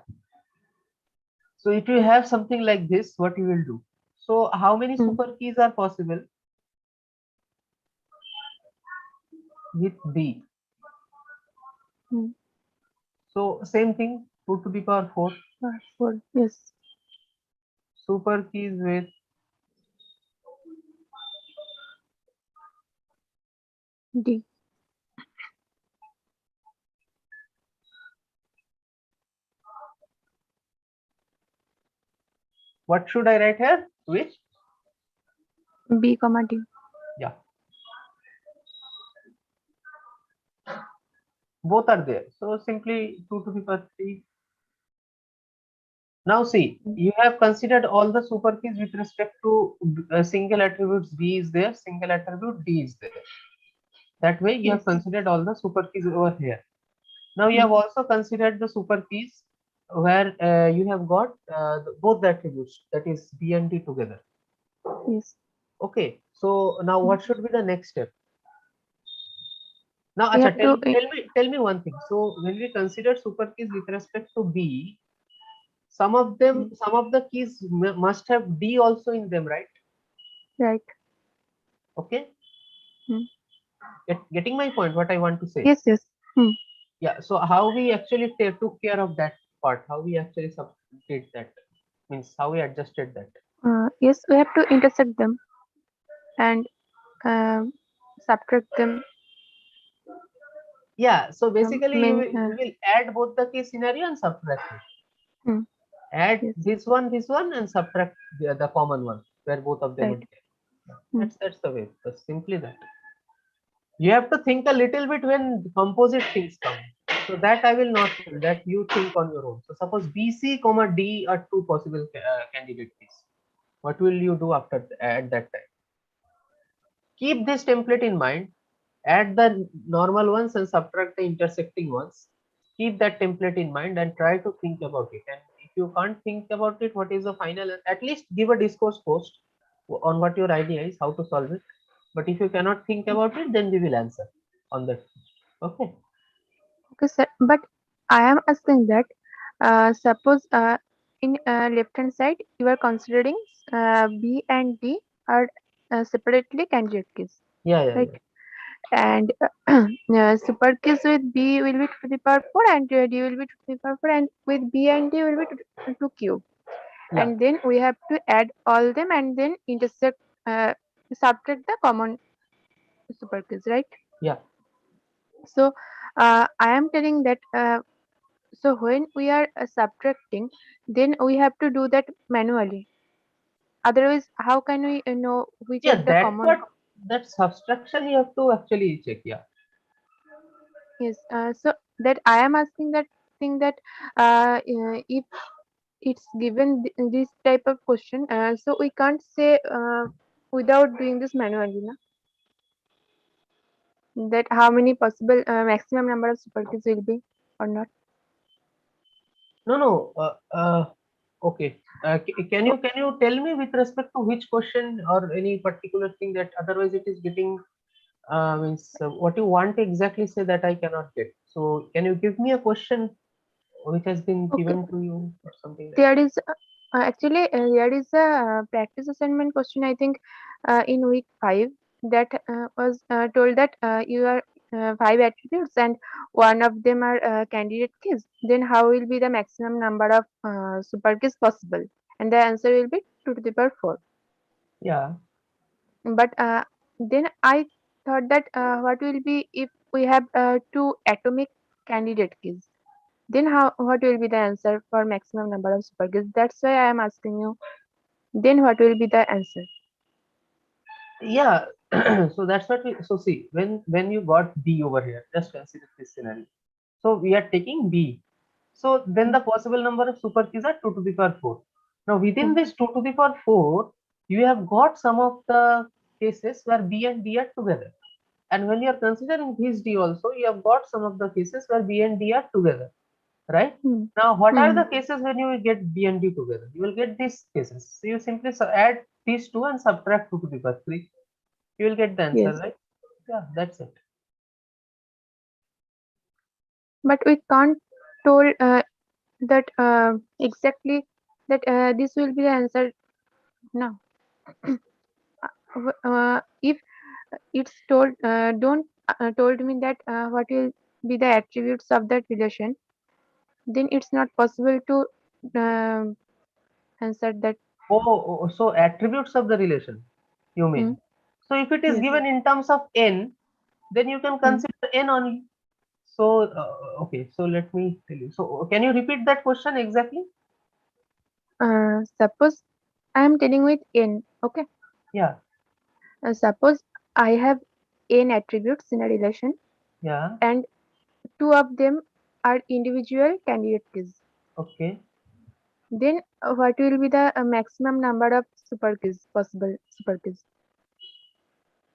So if you have something like this, what you will do? So how many super keys are possible with B? So same thing, 2 to the power 4. 4, yes. Super keys with D. What should I write here? Which? B, comma D. Yeah. Both are there. So simply 2 to the power 3. Now see, you have considered all the super keys with respect to single attributes B is there, single attribute D is there. That way you have considered all the super keys over here. Now you have also considered the super keys where you have got both the attributes, that is B and D together. Yes. Okay, so now what should be the next step? Now tell me one thing. So when we consider super keys with respect to B, some of them, some of the keys must have D also in them, right? Right. Okay. Getting my point, what I want to say? Yes. Yeah, so how we actually took care of that part, how we actually did that, means how we adjusted that? Yes, we have to intersect them and subtract them. Yeah, so basically you will add both the case scenario and subtract it. Add this one and subtract the common one where both of them are there. That's the way. That's simply that. You have to think a little bit when composite things come. So that I will not tell, that you think on your own. So suppose BC comma D are two possible candidate keys. What will you do after at that time? Keep this template in mind. Add the normal ones and subtract the intersecting ones. Keep that template in mind and try to think about it. And if you can't think about it, what is the final? At least give a discourse post on what your idea is, how to solve it. But if you cannot think about it, then we will answer on that. Okay. Okay, sir. But I am asking that suppose in left hand side you are considering B and D are separately candidate keys. Yeah. Right. and super keys with b will be 2 to the power 4, and d will be 2 to the power 4, and with b and d will be 2 cube. Yeah. And then we have to add all them and then intersect, subtract the common super keys, right? Yeah. So I am telling that so when we are subtracting, then we have to do that manually. Otherwise, how can we know which are Yeah, the that common? part, that subtraction you have to actually check. Yeah. Yes. So that I am asking that thing that if it's given this type of question, so we can't say without doing this manually, na? That how many possible maximum number of super keys will be or not. No, no. Okay. Can you tell me with respect to which question or any particular thing, that otherwise it is getting means what you want to exactly say that I cannot get. So can you give me a question which has been Okay. given to you or something like that? There is actually there is a practice assignment question, I think, in week 5, that was told that you are 5 attributes and one of them are candidate keys. Then how will be the maximum number of super keys possible? And the answer will be 2 to the power 4. Yeah. But then I thought that what will be if we have two atomic candidate keys? Then how what will be the answer for maximum number of super keys? That's why I am asking you. Then what will be the answer? Yeah. So that's what we, so see, when you got b over here, just consider this scenario. So we are taking b. So then the possible number of super keys are 2 to the power 4. Now within this 2 to the power 4, you have got some of the cases where b and d are together. And when you are considering this d also, you have got some of the cases where b and d are together, right? Hmm. Now, what are Hmm. the cases when you will get b and d together? You will get these cases. So you simply add these two and subtract 2 to the power 3. You will get the answer, Yes, right? Yeah, that's it. but we can't told that exactly that this will be the answer now. If it's told, don't told me that what will be the attributes of that relation, then it's not possible to answer that. So attributes of the relation, you Hmm. mean? So if it is Yes. given in terms of n, then you can Hmm. consider n only. So okay, so let me tell you. So can you repeat that question exactly? Suppose I am telling with n. Okay. Yeah, Suppose I have n attributes in a relation yeah, and two of them are individual candidate keys. okay. Then what will be the maximum number of super keys, possible super keys?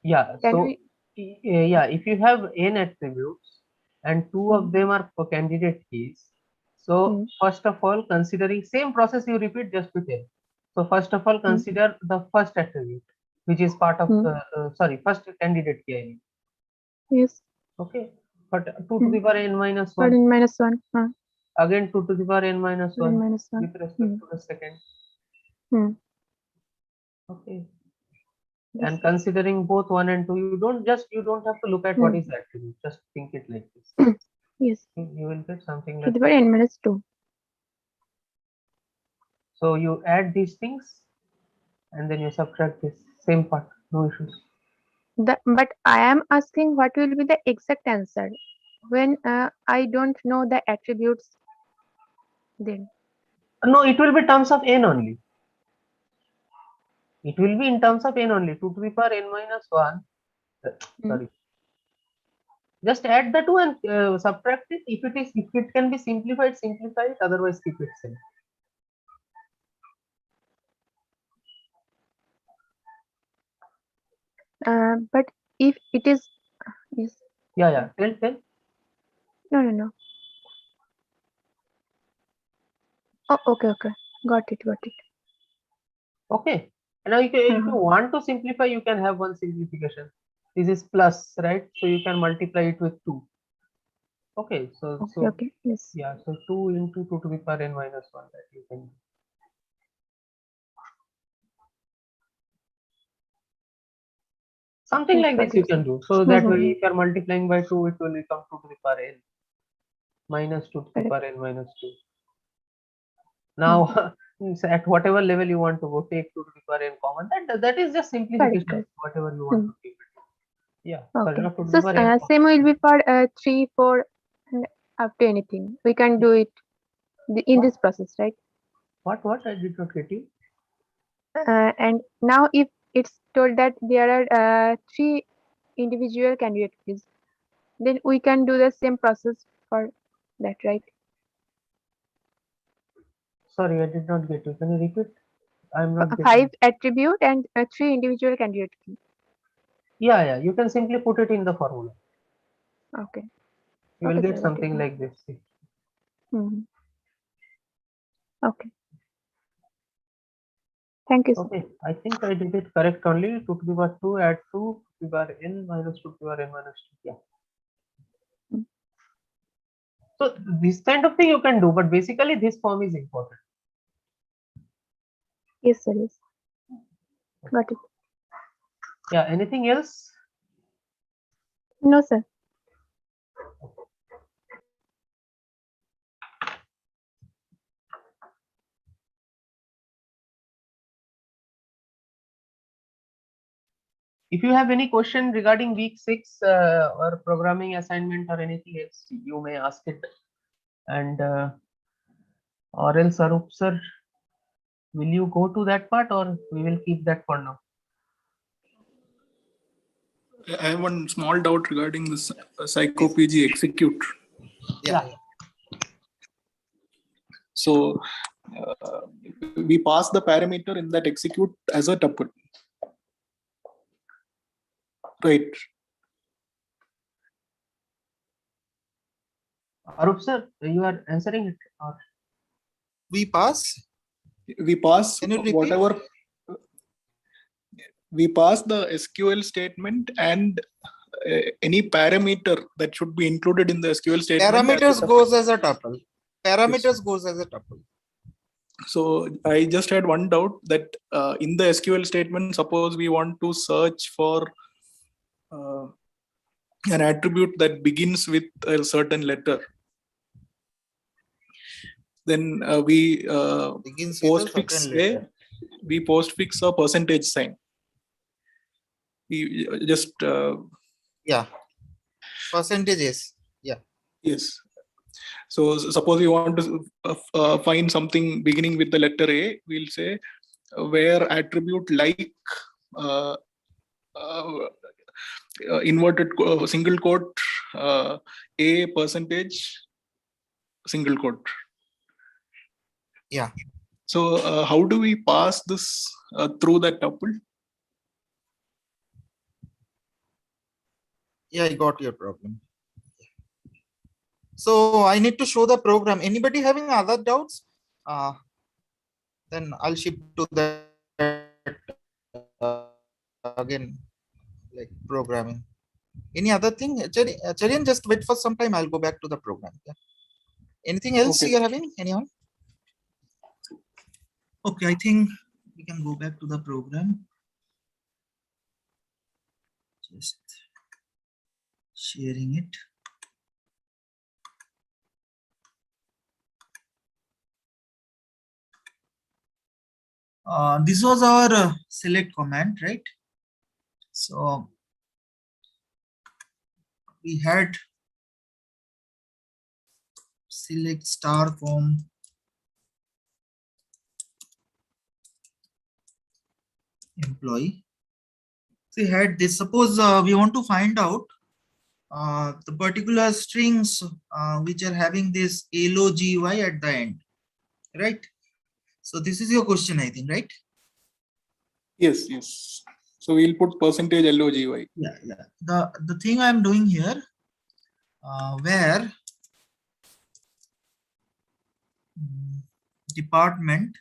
Yeah, Can so we? yeah, if you have n attributes and two Hmm. of them are for candidate keys, so Hmm. first of all, considering same process you repeat just with n. So first of all, Hmm. consider the first attribute, which is part of Hmm. sorry, first candidate key, I mean. Yes. Okay, but 2 to Hmm. the power n minus But 1, in minus one. again 2 to the power n minus But in 1 minus one. with respect Hmm. to the second. Hmm. Okay, Yes. and considering both 1 and 2, you don't have to look at what Hmm. is the attribute, just think it like this. Yes. You will get something To like the power this. n minus two. So you add these things and then you subtract this same part, no issues. But I am asking what will be the exact answer when I don't know the attributes. Then. No, it will be terms of n only. It will be in terms of n only. 2 to the power n minus 1. Hmm. Sorry. Just add the two and subtract it. If it can be simplified, simplify it. Otherwise, keep it same. But if it is, yes. Yeah, yeah. Tell. No, no, no. Oh, okay, okay. Got it, got it. Okay. And now if you Uh-huh. want to simplify, you can have one simplification. This is plus, right? So you can multiply it with 2. Okay. Okay, okay. Yes. Yeah. So 2 into 2 to the power n minus 1, that you can do. Something like this you can do. So that way, if you are multiplying by 2, it will become 2 to the power n minus 2 to the power n minus 2. Now, at whatever level you want to go, take 2 to the power n common. That is just simplification. Whatever you want to keep it. Yeah. Sorry, not 2 to the power n. Same will be for 3, 4, and up to anything. We can do it in this process, right? What? I did not get you. And now, if it's told that there are 3 individual candidate keys, then we can do the same process for that, right? Sorry, I did not get you. Can you repeat? I'm not getting 5 attribute and 3 individual candidate key. Yeah. You can simply put it in the formula. Okay. You will get something like this. See. Okay. Thank you, sir. Okay, I think I did it correct only. 2 to the power 2 add 2 to the power n minus 2 to the power n minus 2. Yeah. So this kind of thing you can do, but basically this form is important. Yes, sir. Yes. Got it. Yeah. Anything else? No, sir. If you have any question regarding week 6 or programming assignment or anything else, you may ask it. And or else, Arup sir, will you go to that part or we will keep that for now? I have one small doubt regarding this psycho-PG execute. Yeah. So we pass the parameter in that execute as a tuple, right? Arup sir, you are answering it or We pass. We pass Can you repeat? whatever. We pass the SQL statement and any parameter that should be included in the SQL statement. Parameters goes as a tuple. Parameters Yes. goes as a tuple. So I just had one doubt that in the SQL statement, suppose we want to search for an attribute that begins with a certain letter, then we postfix a percentage sign. We just yeah, percentages. Yeah. Yes. So suppose we want to find something beginning with the letter A, we'll say where attribute like inverted single quote A percentage single quote. Yeah. So how do we pass this through that tuple? Yeah, I got your problem. So I need to show the program. Anybody having other doubts? Then I'll shift to that again, like programming. Any other thing? Charian, just wait for some time. I'll go back to the program. Yeah. Anything else you're having? Anyone? Okay, I think we can go back to the program. Just sharing it. This was our select command, right? So we had select star from employee. So we had this. Suppose we want to find out the particular strings which are having this logy at the end, right? So this is your question, I think, right? Yes, yes. So we'll put percentage logy. Yeah. The thing I'm doing here, where department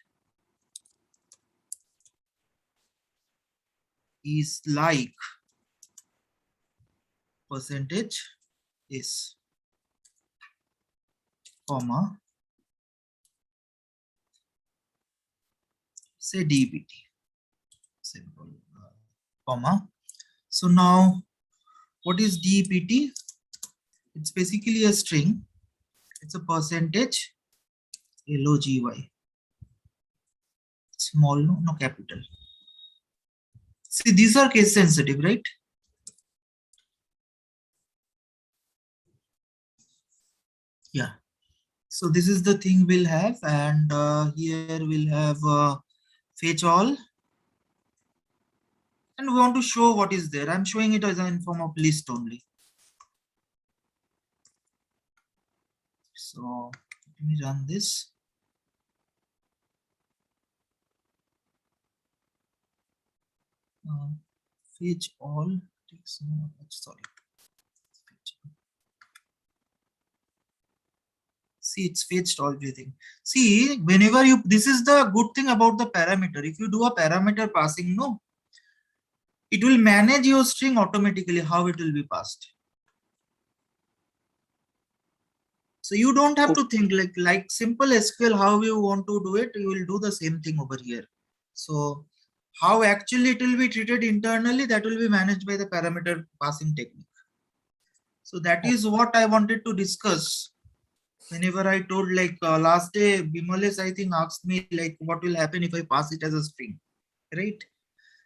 is like percentage is, comma, say DBT, simple, comma. So So now, what is DPT? It's basically a string. It's a percentage LOGY. Small, no capital. See, these are case sensitive, right? Yeah. So this is the thing we'll have, and here we'll have fetch all, and we want to show what is there. I'm showing it as in form of list only. So let me run this. Fetch all takes no, sorry. See, it's fetched everything. See, whenever you, this is the good thing about the parameter. If you do a parameter passing, no, it will manage your string automatically, how it will be passed. So you don't have to think like simple SQL, how you want to do it, you will do the same thing over here. So how actually it will be treated internally, that will be managed by the parameter passing technique. So that is what I wanted to discuss. Whenever I told last day, Bimales I think asked me like what will happen if I pass it as a string, right?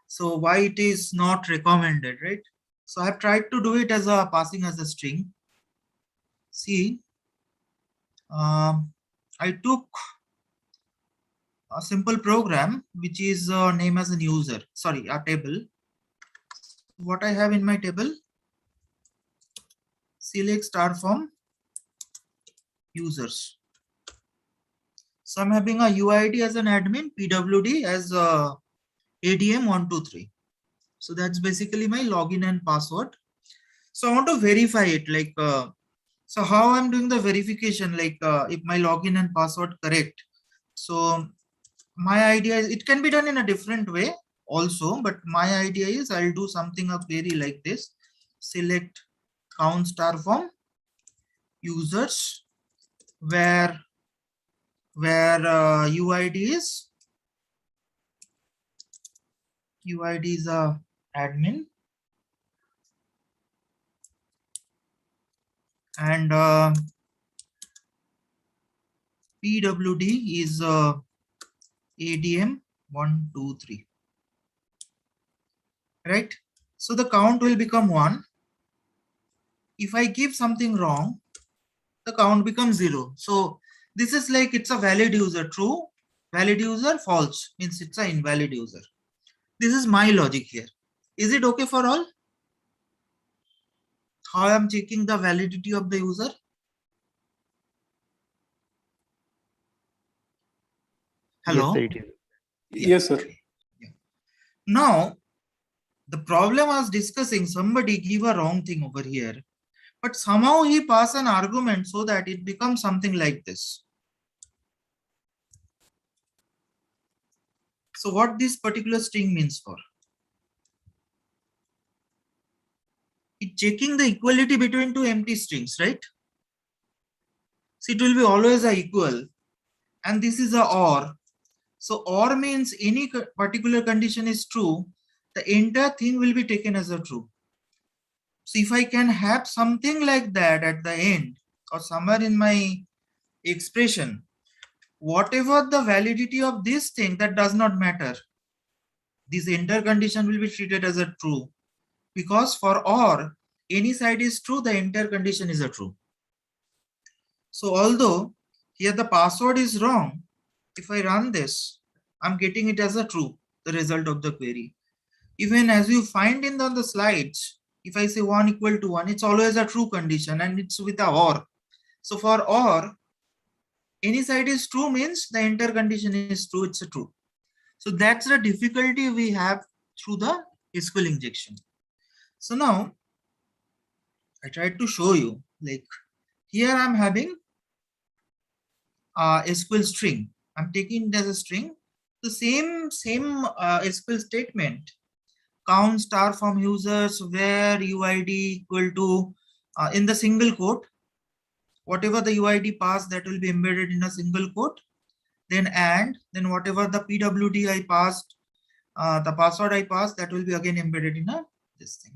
So why it is not recommended, right? So I have tried to do it as a passing as a string. See, I took a simple program which is name as a user, sorry, a table. What I have in my table, select star from users. So I'm having a UID as an admin, PWD as ADM123. So that's basically my login and password. So I want to verify it, like so how I'm doing the verification, like if my login and password correct. So my idea is it can be done in a different way also, but my idea is I'll do something of query like this. Select count star from users where UID is a admin, and PWD is ADM123, right? So the count will become 1. If I give something wrong, the count becomes 0. So this is like it's a valid user, true, valid user, false, means it's an invalid user. This is my logic here. Is it okay for all? How I'm checking the validity of the user? Hello? Yes, sir, it is. Yeah. Yes, sir. Yeah. Now, the problem I was discussing, somebody give a wrong thing over here, but somehow he pass an argument so that it becomes something like this. So what this particular string means for? It's checking the equality between two empty strings, right? So it will be always a equal, and this is a or. So or means any particular condition is true, the entire thing will be taken as a true. So if I can have something like that at the end or somewhere in my expression, whatever the validity of this thing, that does not matter. This entire condition will be treated as a true, because for or, any side is true, the entire condition is a true. So although here the password is wrong, if I run this, I'm getting it as a true, the result of the query. Even as you find in the slides, if I say 1 equal to 1, it's always a true condition and it's with a or. So for or, any side is true means the entire condition is true, it's a true. So that's the difficulty we have through the SQL injection. So now I tried to show you, like here I'm having a SQL string. I'm taking it as a string. The same SQL statement, count star from users where UID equal to in the single quote, whatever the UID passed, that will be embedded in a single quote. Then and then whatever the PWD I passed, the password I passed, that will be again embedded in a this thing.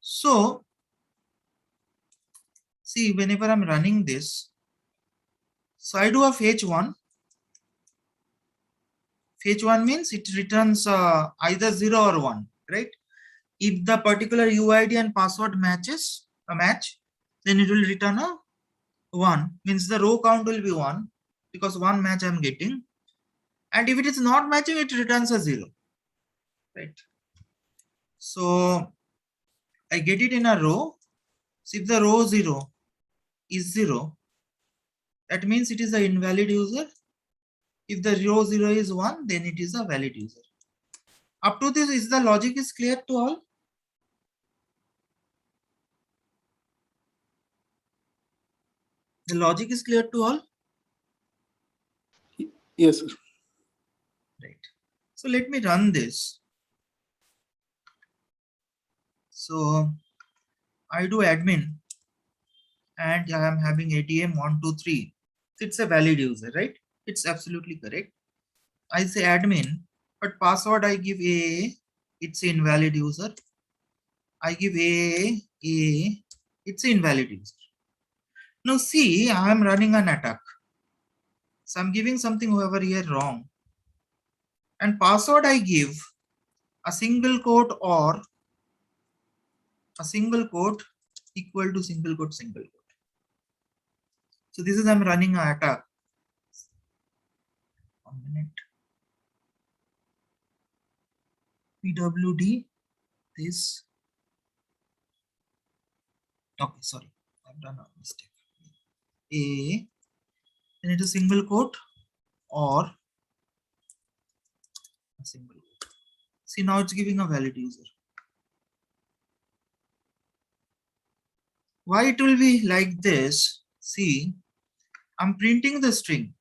So see, whenever I'm running this, so I do a fetch one. Fetch one means it returns either 0 or 1, right? If the particular UID and password matches a match, then it will return a 1, means the row count will be 1 because 1 match I'm getting. And if it is not matching, it returns a 0, right? So I get it in a row. So if the row 0 is 0, that means it is an invalid user. If the row 0 is 1, then it is a valid user. Up to this, is the logic is clear to all? The logic is clear to all? Yes, sir. Right. So let me run this. So I do admin and I am having ATM 123. It's a valid user, right? It's absolutely correct. I say admin, but password I give a, it's an invalid user. I give a, it's an invalid user. Now see, I am running an attack. So I'm giving something over here wrong. And password I give a single quote or a single quote equal to single quote, single quote. So this is I'm running an attack. 1 minute. PWD this. Okay, sorry, I've done a mistake. A, then it is single quote or a single quote. See, now it's giving a valid user. Why it will be like this? See, I'm printing the string,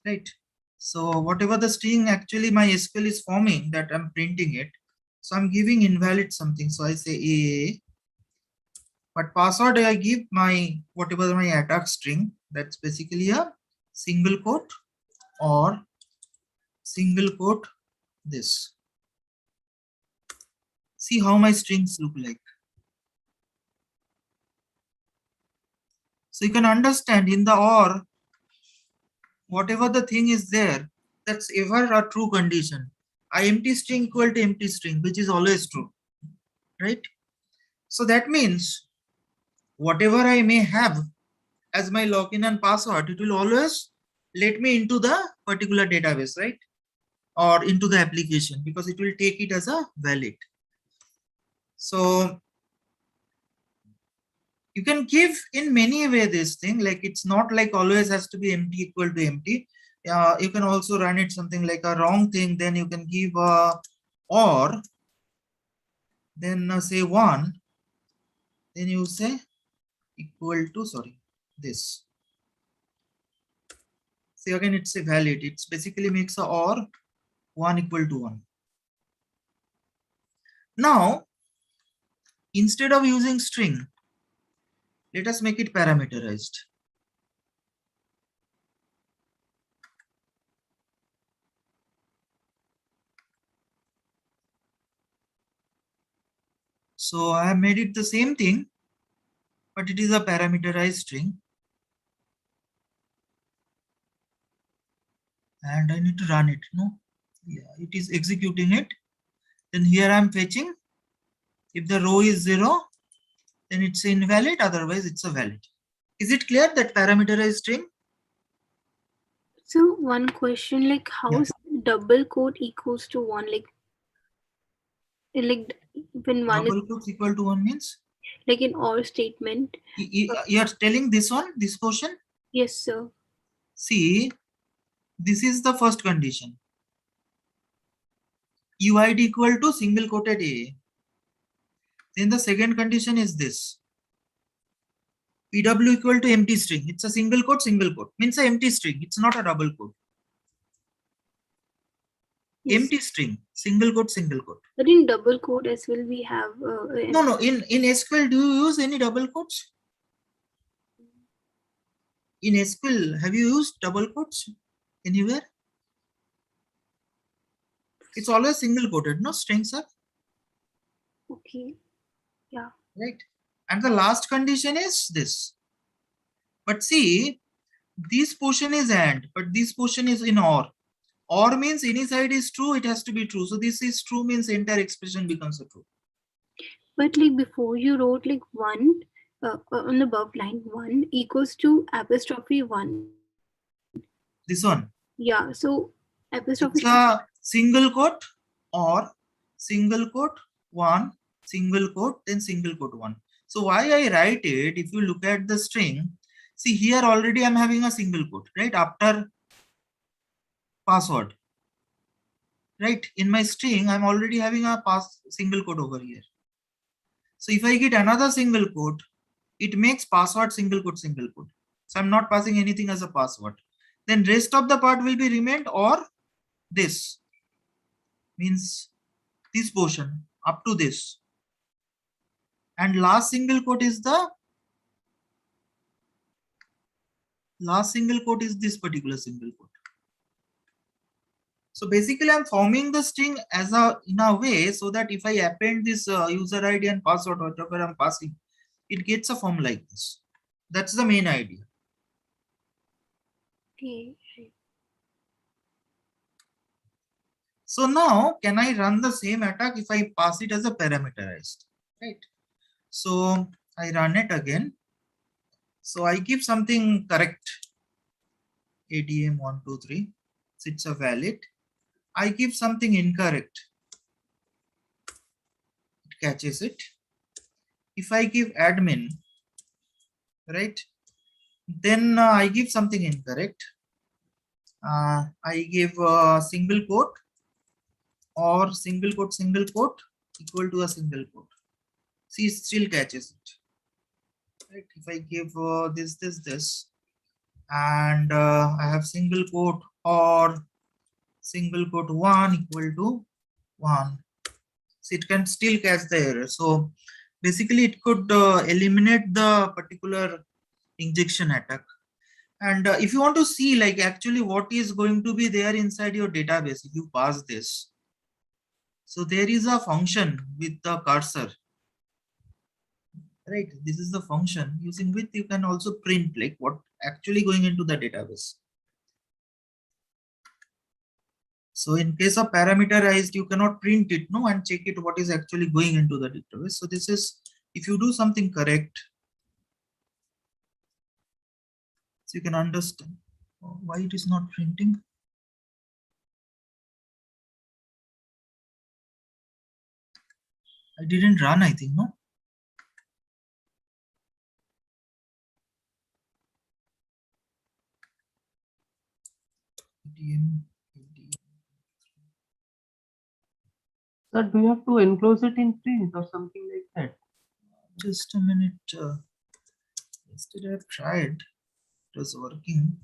right? So whatever the string actually my SQL is forming, that I'm printing it. So I'm giving invalid something. So I say a, but password I give my whatever my attack string. That's basically a single quote or single quote this. See how my strings look like. So you can understand in the OR, whatever the thing is there, that's ever a true condition. A empty string equal to empty string, which is always true, right? So that means whatever I may have as my login and password, it will always let me into the particular database, right? Or into the application, because it will take it as a valid. So you can give in many way this thing, like it's not like always has to be empty equal to empty. You can also run it something like a wrong thing, then you can give or, then say 1, then you say equal to, sorry, this. See, again it's a valid, it's basically makes a or 1 equal to 1. Now instead of using string, let us make it parameterized. So I have made it the same thing, but it is a parameterized string. And I need to run it, no? Yeah, it is executing it. Then here I am fetching. If the row is 0, then it's invalid, otherwise it's a valid. Is it clear that parameterized string? So one question, like how Yeah. is double quote equals to 1? Like when one Double is quotes equal to 1 means? like in OR statement. You are telling this one, this portion? Yes, sir. See, this is the first condition. UID equal to single quoted A. Then the second condition is this. PW equal to empty string. It's a single quote, means a empty string. It's not a double quote. Yes. Empty string, single quote, single quote. But in double quote as well, we have. No. In SQL, do you use any double quotes? In SQL, have you used double quotes anywhere? It's always single quoted, no strings are. Okay. Yeah. right? And the last condition is this. But see, this portion is AND, but this portion is in OR. OR means any side is true, it has to be true. So this is true means entire expression becomes a true. But like before you wrote like one on the above line, 1 equals to apostrophe 1. This one. Yeah. So apostrophe. It's a single quote or single quote 1, single quote, then single quote 1. So why I write it, if you look at the string, see here already I'm having a single quote, right? After password, right? In my string, I'm already having a single quote over here. So if I get another single quote, it makes password single quote single quote. So I'm not passing anything as a password. Then rest of the part will be remained or this means this portion up to this. And last single quote is this particular single quote. So basically I'm forming the string as in a way so that if I append this user ID and password, whatever I'm passing, it gets a form like this. That's the main idea. Okay. So now can I run the same attack if I pass it as a parameterized, right? So I run it again. So I give something correct, ADM123, so it's a valid. I give something incorrect, it catches it. If I give admin, right, then I give something incorrect. I give a single quote or single quote equal to a single quote. See, it still catches it. Right? If I give this, and I have single quote or single quote 1 equal to 1, so it can still catch the error. So basically it could eliminate the particular injection attack. And if you want to see like actually what is going to be there inside your database, if you pass this, so there is a function with the cursor, right? This is the function using which you can also print like what actually going into the database. So in case of parameterized, you cannot print it, no, and check it what is actually going into the database. So this is if you do something correct, so you can understand why it is not printing. I didn't run, I think, no. Sir, do you have to enclose it in print or something like that? Just a minute. Yesterday I've tried. It was working.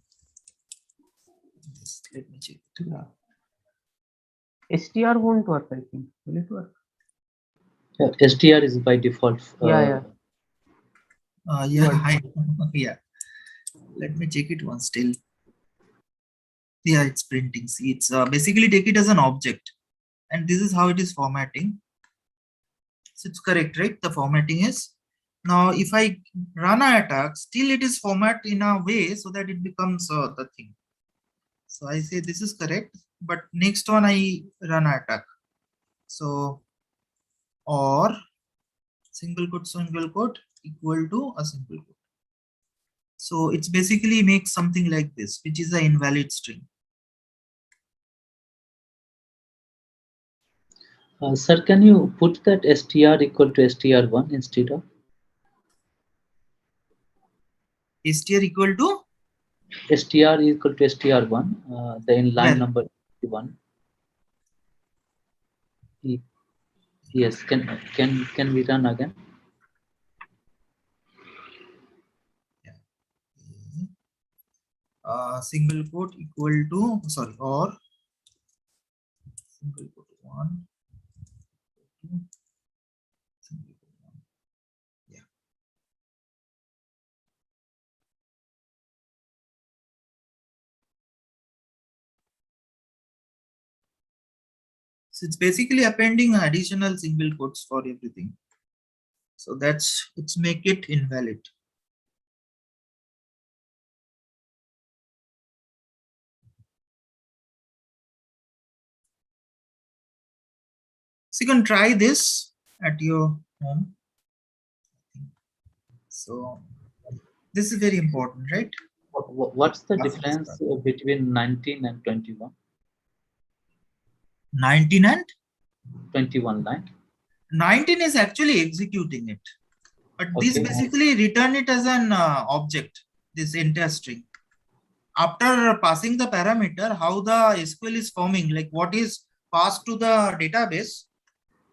Just let me check. Yeah. STR won't work, I think. Will it work? Yeah, STR is by default. Yeah. Yeah. Yeah. Let me check it once still. Yeah, it's printing. See, it's basically take it as an object, and this is how it is formatting. So it's correct, right? The formatting is. Now, if I run an attack, still it is format in a way so that it becomes the thing. So I say this is correct, but next one I run an attack. So, or single quote equal to a single quote. So it's basically makes something like this, which is an invalid string. Sir, can you put that str equal to str1 instead of? Str equal to? Str equal to str1, the in line Well, number 1. Yes, can we run again? single quote equal to, sorry, or single quote 1, 2, single quote 1. Yeah. So it's basically appending additional single quotes for everything. So it's make it invalid. So you can try this at your home. So this is very important, right? What's the difference between 19 and 21? 19 and 21 line. 19 is actually executing it, but this basically return it as an object, this entire string. After passing the parameter, how the SQL is forming, like what is passed to the database,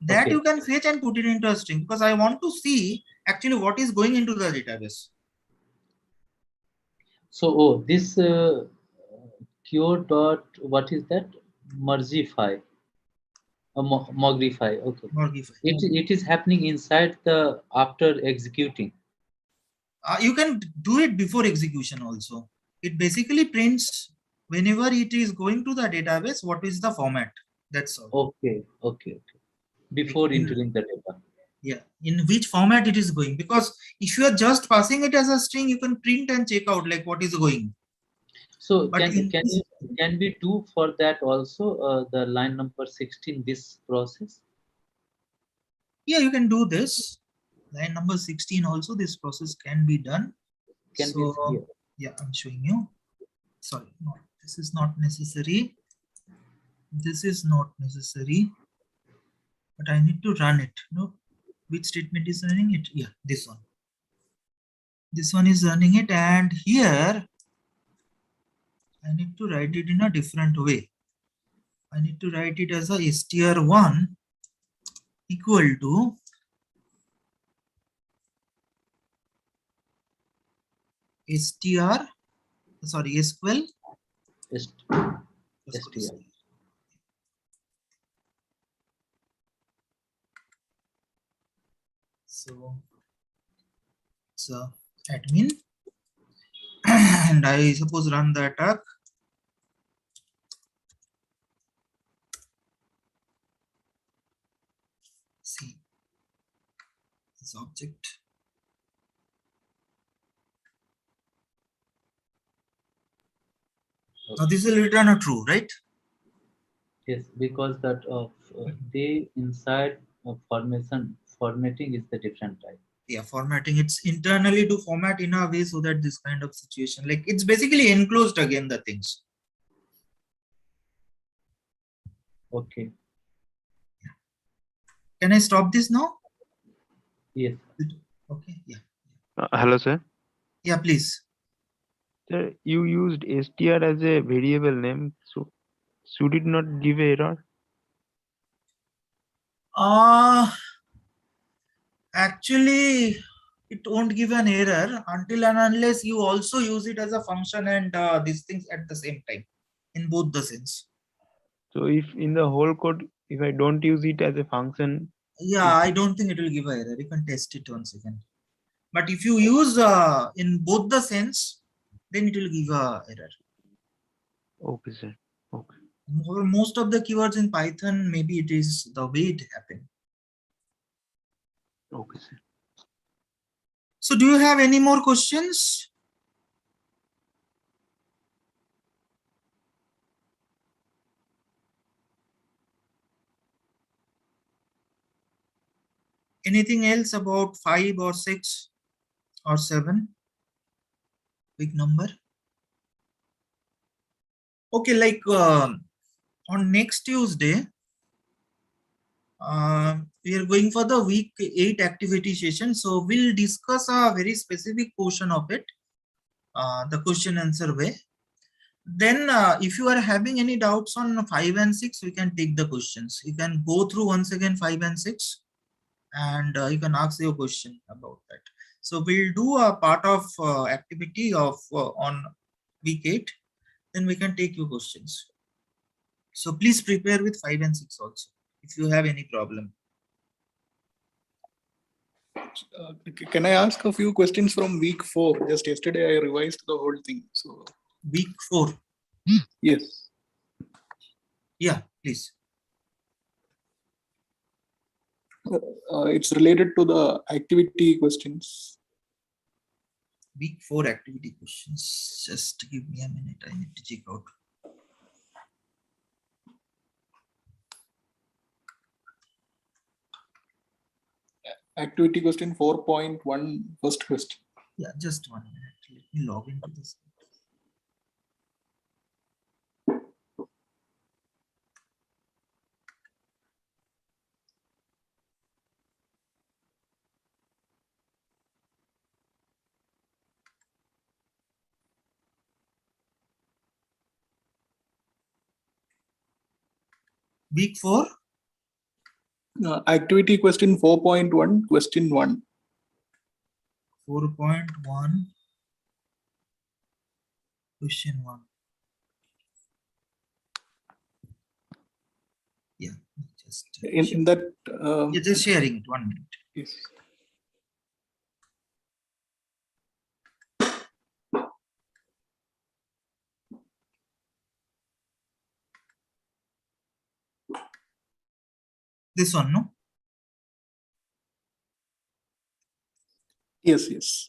that you can fetch and put it into a string, because I want to see actually what is going into the database. So this cure dot, what is that? Mergify. Mogrify. Okay. Mogrify. It is happening inside the after executing. You can do it before execution also. It basically prints whenever it is going to the database, what is the format. That's all. Okay. Before entering the data. Yeah, in which format it is going. Because if you are just passing it as a string, you can print and check out like what is going. So can we do for that also the line number 16, this process? Yeah, you can do this. Line number 16 also, this process can be done. Yeah, I'm showing you. Sorry, no, this is not necessary. This is not necessary. But I need to run it. No, which statement is running it? Yeah, this one. This one is running it, and here I need to write it in a different way. I need to write it as a str1 equal to SQL. So it's admin, and I suppose run the attack. See this object. Now this will return a true, right? Yes, because that they inside formatting is the different type. Yeah, formatting, it's internally to format in a way so that this kind of situation, like it's basically enclosed again the things. Okay. Can I stop this now? Yes. Okay. Yeah. Hello, sir. Yeah, please. Sir, you used str as a variable name, so should it not give error? Actually, it won't give an error until and unless you also use it as a function and these things at the same time in both the sense. So if in the whole code, if I don't use it as a function, yeah, I don't think it will give an error. You can test it once again. But if you use in both the sense, then it will give a error. Okay, sir. Okay. For most of the keywords in Python, maybe it is the way it happened. Okay, sir. So do you have any more questions? Anything else about 5 or 6 or 7? Big number. Okay, like on next Tuesday, we are going for the week 8 activity session. So we'll discuss a very specific portion of it, the question answer way. Then if you are having any doubts on 5 and 6, we can take the questions. You can go through once again 5 and 6 and you can ask your question about that. So we'll do a part of activity of on week 8, then we can take your questions. So please prepare with 5 and 6 also if you have any problem. Can I ask a few questions from week 4? Just yesterday I revised the whole thing. So week 4. Yes. Yeah, please. It's related to the activity questions. Week 4 activity questions. Just give me a minute. I need to check out. Activity question 4.1, first question. Yeah, just 1 minute. Let me log into this. Week 4. Activity question 4.1, question 1. 4.1, question 1. Yeah, just In that. yeah, just sharing it. 1 minute. Yes. This one, no? Yes, yes.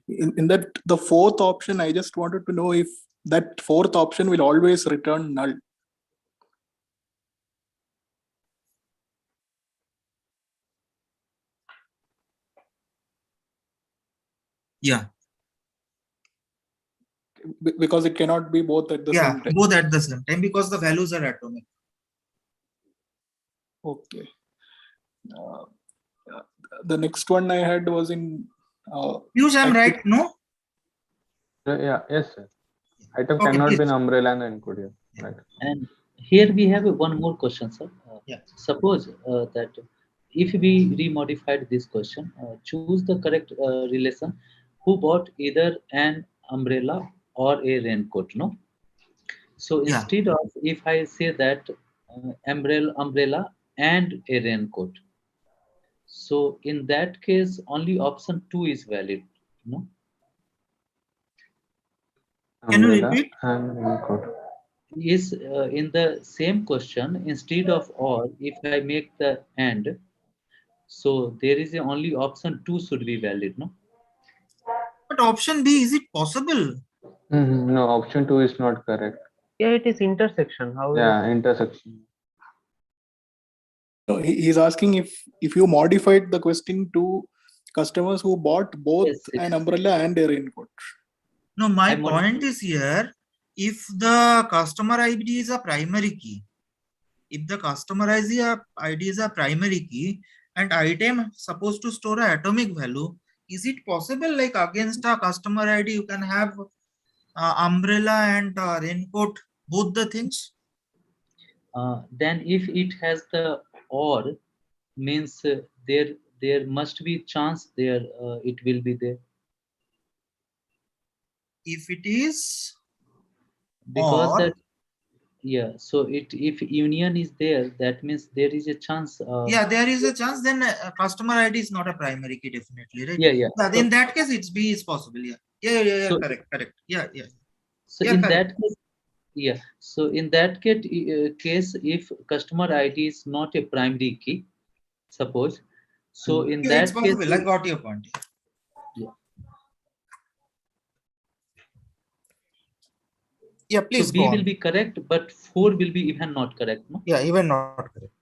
In that, the fourth option, I just wanted to know if that fourth option will always return null. Yeah. Because it cannot be both at the same time. Both at the same time because the values are atomic. Okay. The next one I had was in. Piyush, I'm right, no? Yes, sir. Item Okay, cannot please. be an umbrella and encode. Yeah. Right. And here we have one more question, sir. Suppose that if we remodified this question, choose the correct relation. Who bought either an umbrella or a raincoat? No. So instead of, if I say that umbrella and a raincoat, so in that case only option 2 is valid. No. Can you Umbrella repeat? and encode. Is in the same question, instead of or, if I make the and, so there is only option 2 should be valid, no? But option B, is it possible? No, option 2 is not correct. Yeah, it is intersection. How? Yeah, intersection. So he's asking if you modified the question to customers who bought both an umbrella and a raincoat. No, my point is here, if the customer ID is a primary key, if the customer ID is a primary key and item supposed to store an atomic value, is it possible like against a customer ID you can have umbrella and raincoat, both the things? Then if it has the or, means there must be chance there it will be there. If it is because or, that, yeah, so if union is there, that means there is a chance. Yeah, there is a chance. Then customer ID is not a primary key, definitely, right? Yeah. So, in that case, it's B is possible. Yeah. So, correct. Yeah. So yeah, in correct. that case, yeah. So in that case, if customer ID is not a primary key, suppose, so in that it's possible. case, I got your point. Yeah, please. So B will be correct, but 4 will be even not correct, no? Yeah, even not correct.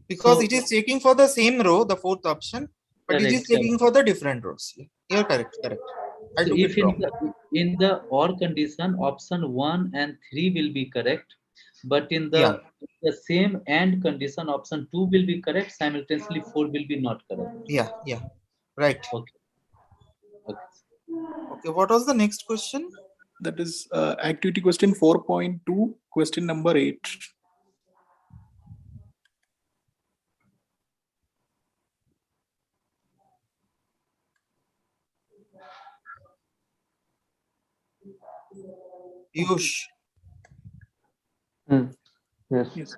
Because so, it is checking for the same row, the fourth option, but it is checking for the different rows. Yeah, correct. I so took if it wrong. in the or condition, option 1 and 3 will be correct, but in the same and condition, option 2 will be correct, simultaneously 4 will be not correct. Yeah, right. Okay, what was the next question? That is activity question 4.2, question number 8. Piyush. Yes.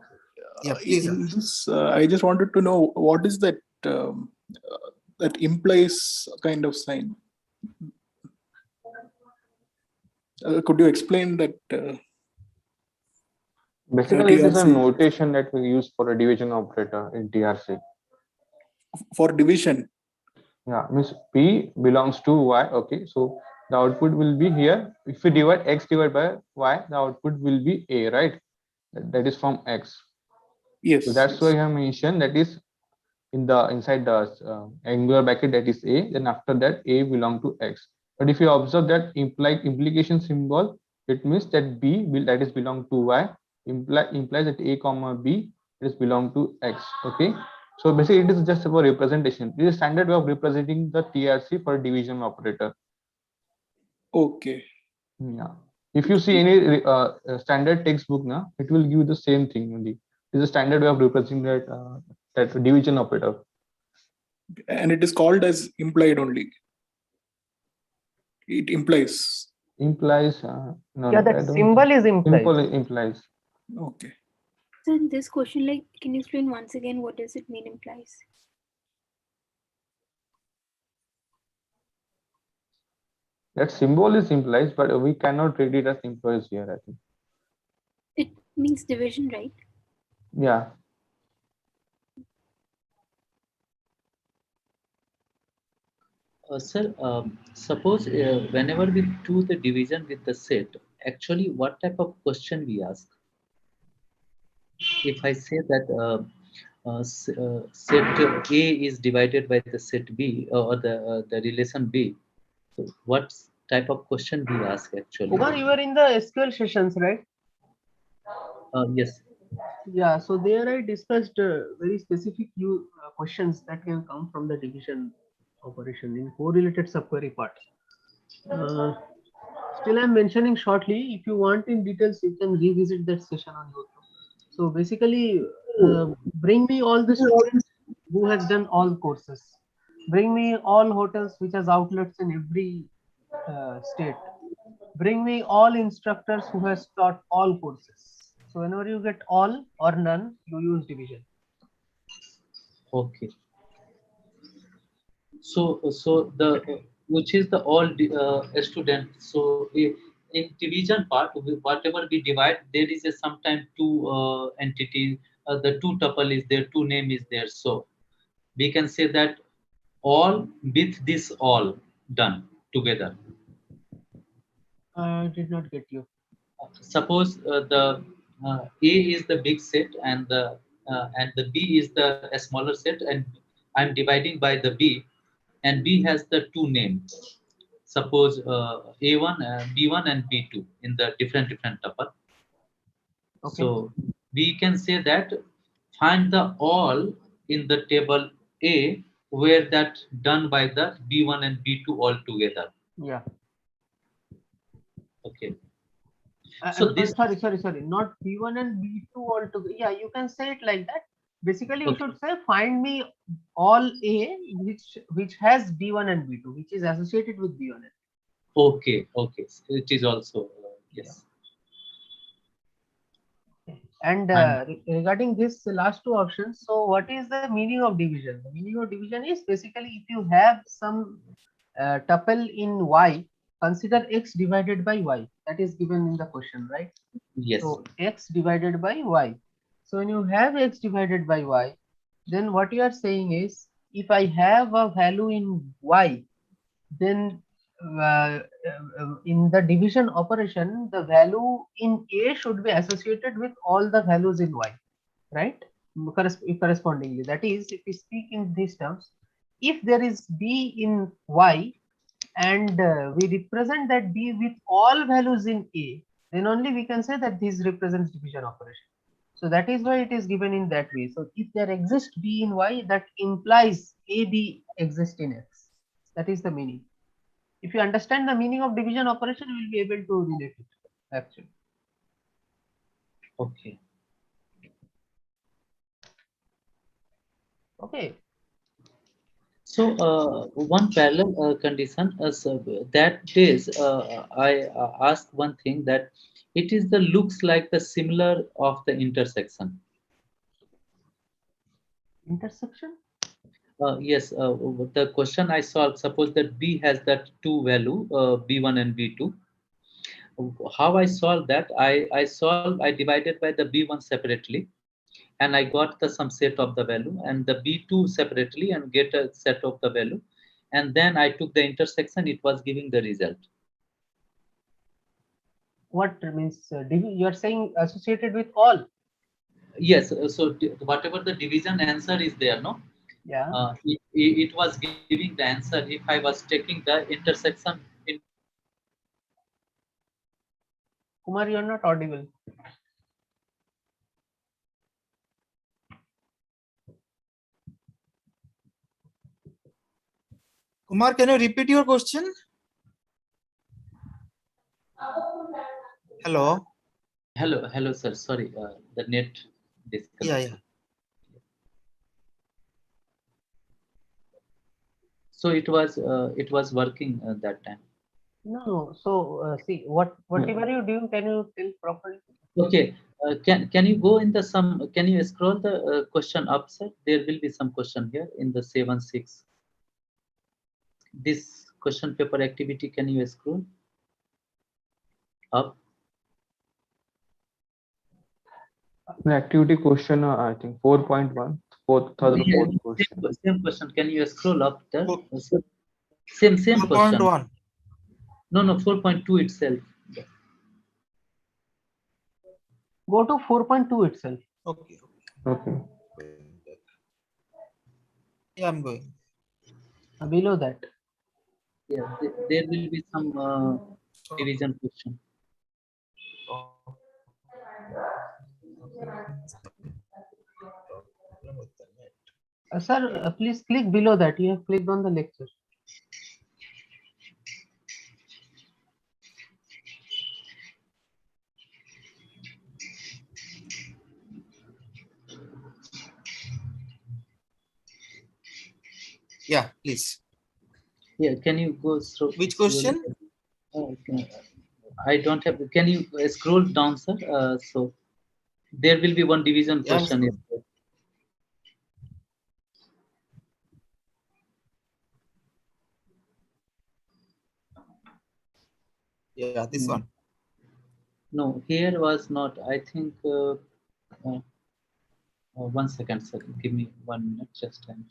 Yeah, please. In this, I just wanted to know what is that that implies kind of sign. Could you explain that? Basically, it is a TRC notation that we use for a division operator in TRC. for division. Yeah, means P belongs to Y. Okay, so the output will be here. If we divide X divided by Y, the output will be A, right? That is from X. Yes. So that's why I have mentioned that is in the inside the angular bracket, that is A. Then after that, A belong to X. But if you observe that implication symbol, it means that B will that is belong to Y. Implies that A comma B is belong to X. Okay. So basically, it is just for representation. It is a standard way of representing the TRC for division operator. Okay. Yeah. If you see any standard textbook, now it will give the same thing only. It is a standard way of representing that division operator. And it is called as implied only. It implies. Implies no, Yeah, no, that I don't symbol think. is implied. Simple implies. Okay. So in this question, like, can you explain once again what does it mean implies? That symbol is implies, but we cannot read it as implies here, I think. It means division, right? Yeah. Sir, suppose whenever we do the division with the set, actually what type of question we ask? If I say that set A is divided by the set B or the relation B, so what type of question we ask actually? Umar, you were in the SQL sessions, right? Yes. Yeah, so there I discussed very specific questions that can come from the division operation in correlated subquery part. Still, I'm mentioning shortly. If you want in details, you can revisit that session on YouTube. So basically, bring me all the students who has done all courses. Bring me all hotels which has outlets in every state. Bring me all instructors who has taught all courses. So whenever you get all or none, you use division. Okay. So the which is the all student. So in division part, whatever we divide, there is a sometime two entities. The two tuple is there, two name is there. So we can say that all with this all done together. I did not get you. Suppose the A is the big set and the B is the a smaller set, and I'm dividing by the B, and B has the two names. Suppose A1, B1, and B2 in the different tuple. Okay. So we can say that find the all in the table A where that done by the B1 and B2 all together. Yeah. Okay. So this sorry. Not B1 and B2 all together. Yeah, you can say it like that. Basically, you should say find me all A which has B1 and B2, which is associated with B1 and B2. Okay. It is also yes. And regarding this last two options, so what is the meaning of division? The meaning of division is basically if you have some tuple in Y, consider X divided by Y. That is given in the question, right? Yes. So X divided by Y. So when you have X divided by Y, then what you are saying is if I have a value in Y, then in the division operation, the value in A should be associated with all the values in Y, right? Correspondingly, that is, if we speak in these terms, if there is B in Y and we represent that B with all values in A, then only we can say that this represents division operation. So that is why it is given in that way. So if there exists B in Y, that implies AB exists in X. That is the meaning. If you understand the meaning of division operation, you will be able to relate it actually. Okay. Okay. So one parallel condition that is I ask one thing that it is the looks like the similar of the intersection. Intersection? Yes, the question I solved, suppose that B has that two value, B1 and B2. how I solved that, I divided by the B1 separately, and I got the some set of the value, and the B2 separately and get a set of the value, and then I took the intersection. It was giving the result. What means you are saying associated with all? Yes. So whatever the division answer is there, no. Yeah. It was giving the answer if I was taking the intersection in. Kumar, you are not audible. Kumar, can you repeat your question? Hello. Hello, sir. Sorry, the net disconnected. Yeah. So it was working that time. No. So see, whatever you doing, can you tell properly? Okay. Can you go in the some? Can you scroll the question up, sir? There will be some question here in the 7.6. This question paper activity. Can you scroll up? An activity question, I think 4.1, third or fourth question. Same question. Can you scroll up there? Oh. Same question. 4.1. No, 4.2 itself. Go to 4.2 itself. Okay. Yeah, I'm going. Below that. Yeah, there will be some division question. Sir, please click below that. You have clicked on the lecture. Yeah, please. Yeah, can you go through Which question? Okay. I don't have. Can you scroll down, sir? So there will be one division question. Yeah, this one. No, here was not. I think. 1 second, sir. Give me 1 minute. Just time.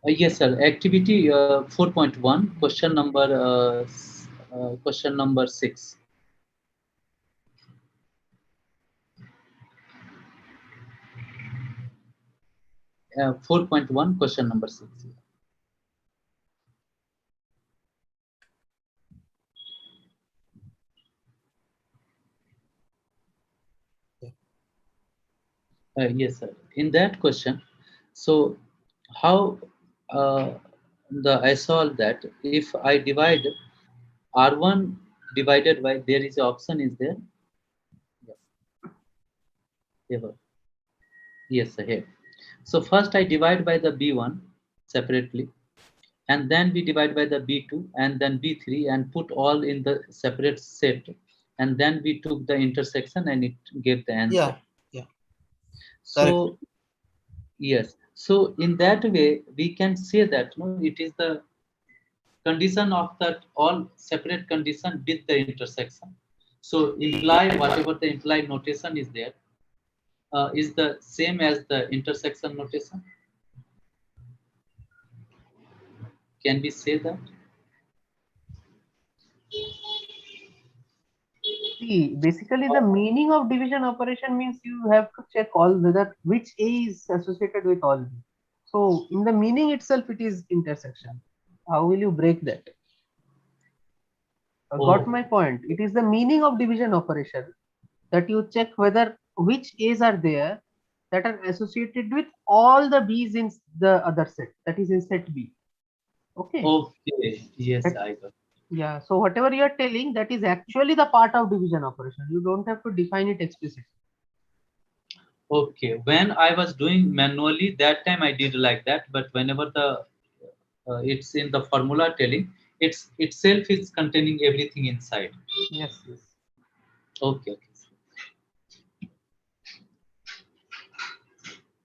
Yes, sir. Activity 4.1, question number 6. Uh, 4.1, question number 6. Yes, sir. In that question, so how I solve that if I divide R1 divided by, there is an option is there. Here. Yes, sir, here. So first I divide by the B1 separately, and then we divide by the B2 and then B3 and put all in the separate set, and then we took the intersection and it gave the answer. Yeah. So Correct. yes, so in that way we can say that it is the condition of that all separate condition with the intersection. So imply whatever the implied notation is there is the same as the intersection notation. Can we say that? See, basically the meaning of division operation means you have to check all whether which A is associated with all B. So in the meaning itself, it is intersection. How will you break that? Got my point. It is the meaning of division operation that you check whether which A's are there that are associated with all the B's in the other set, that is in set B. Okay. Okay. Yes, I got. Yeah. So whatever you are telling, that is actually the part of division operation. You don't have to define it explicitly. Okay, when I was doing manually, that time I did like that. But whenever the it's in the formula telling, it's itself is containing everything inside. Yes, yes. Okay, okay,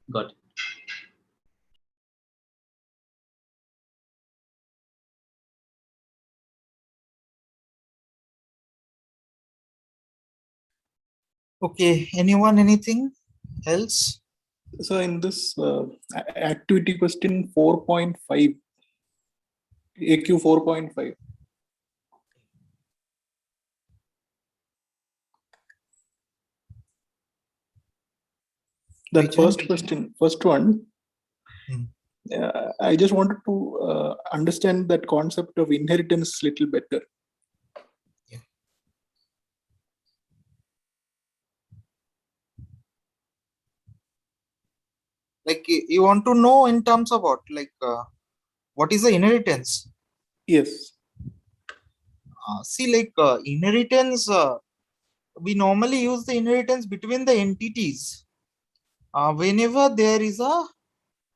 got it. Okay, anyone, anything else? So in this activity question 4.5, AQ 4.5. That Which one? first question, first one, I just wanted to understand that concept of inheritance little better. Yeah. Like you want to know in terms of what? Like what is the inheritance? Yes. See, like inheritance, we normally use the inheritance between the entities. Whenever there is a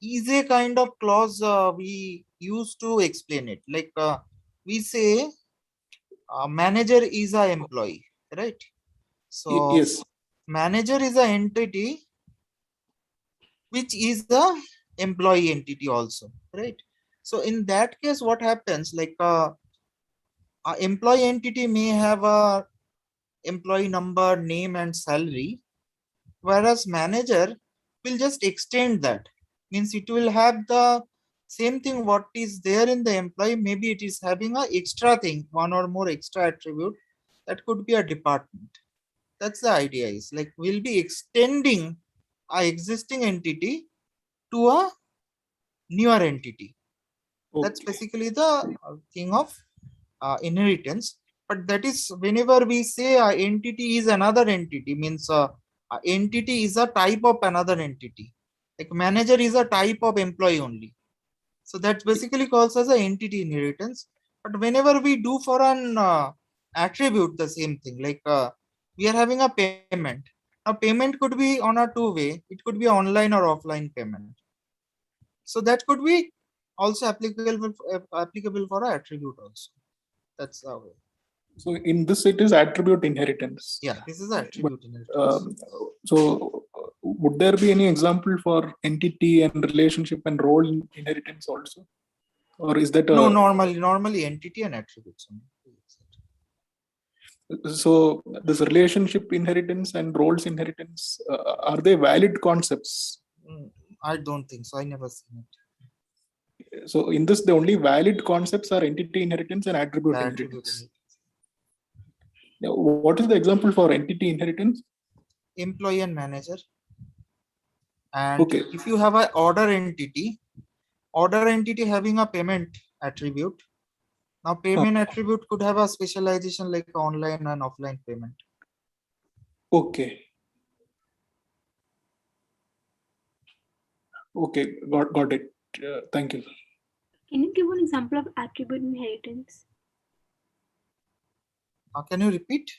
easy kind of clause, we use to explain it. Like we say manager is a employee, right? So Yes. manager is an entity which is a employee entity also, right? So in that case, what happens, like a employee entity may have a employee number, name and salary, whereas manager will just extend that, means it will have the same thing what is there in the employee, maybe it is having a extra thing, one or more extra attribute, that could be a department. That's the idea, is like we'll be extending a existing entity to a newer entity. That's Okay. basically the thing of inheritance. But that is whenever we say a entity is another entity, means a entity is a type of another entity. Like manager is a type of employee only. So that basically calls as a entity inheritance. But whenever we do for an attribute, the same thing, like we are having a payment. Now payment could be on a two-way. It could be online or offline payment. So that could be also applicable for an attribute also. That's the way. So in this, it is attribute inheritance. Yeah, this is attribute But, inheritance. so would there be any example for entity and relationship and role inheritance also? Or is that No, normally entity and attributes only. So this relationship inheritance and roles inheritance, are they valid concepts? I don't think so. I never seen it. So in this, the only valid concepts are entity inheritance and attribute inheritance. Now, what is the example for entity inheritance? Employee and manager. And Okay. if you have an order entity having a payment attribute. Now payment attribute could have a specialization like online and offline payment. Okay. Okay, got it. Thank you. Can you give an example of attribute inheritance? Can you repeat?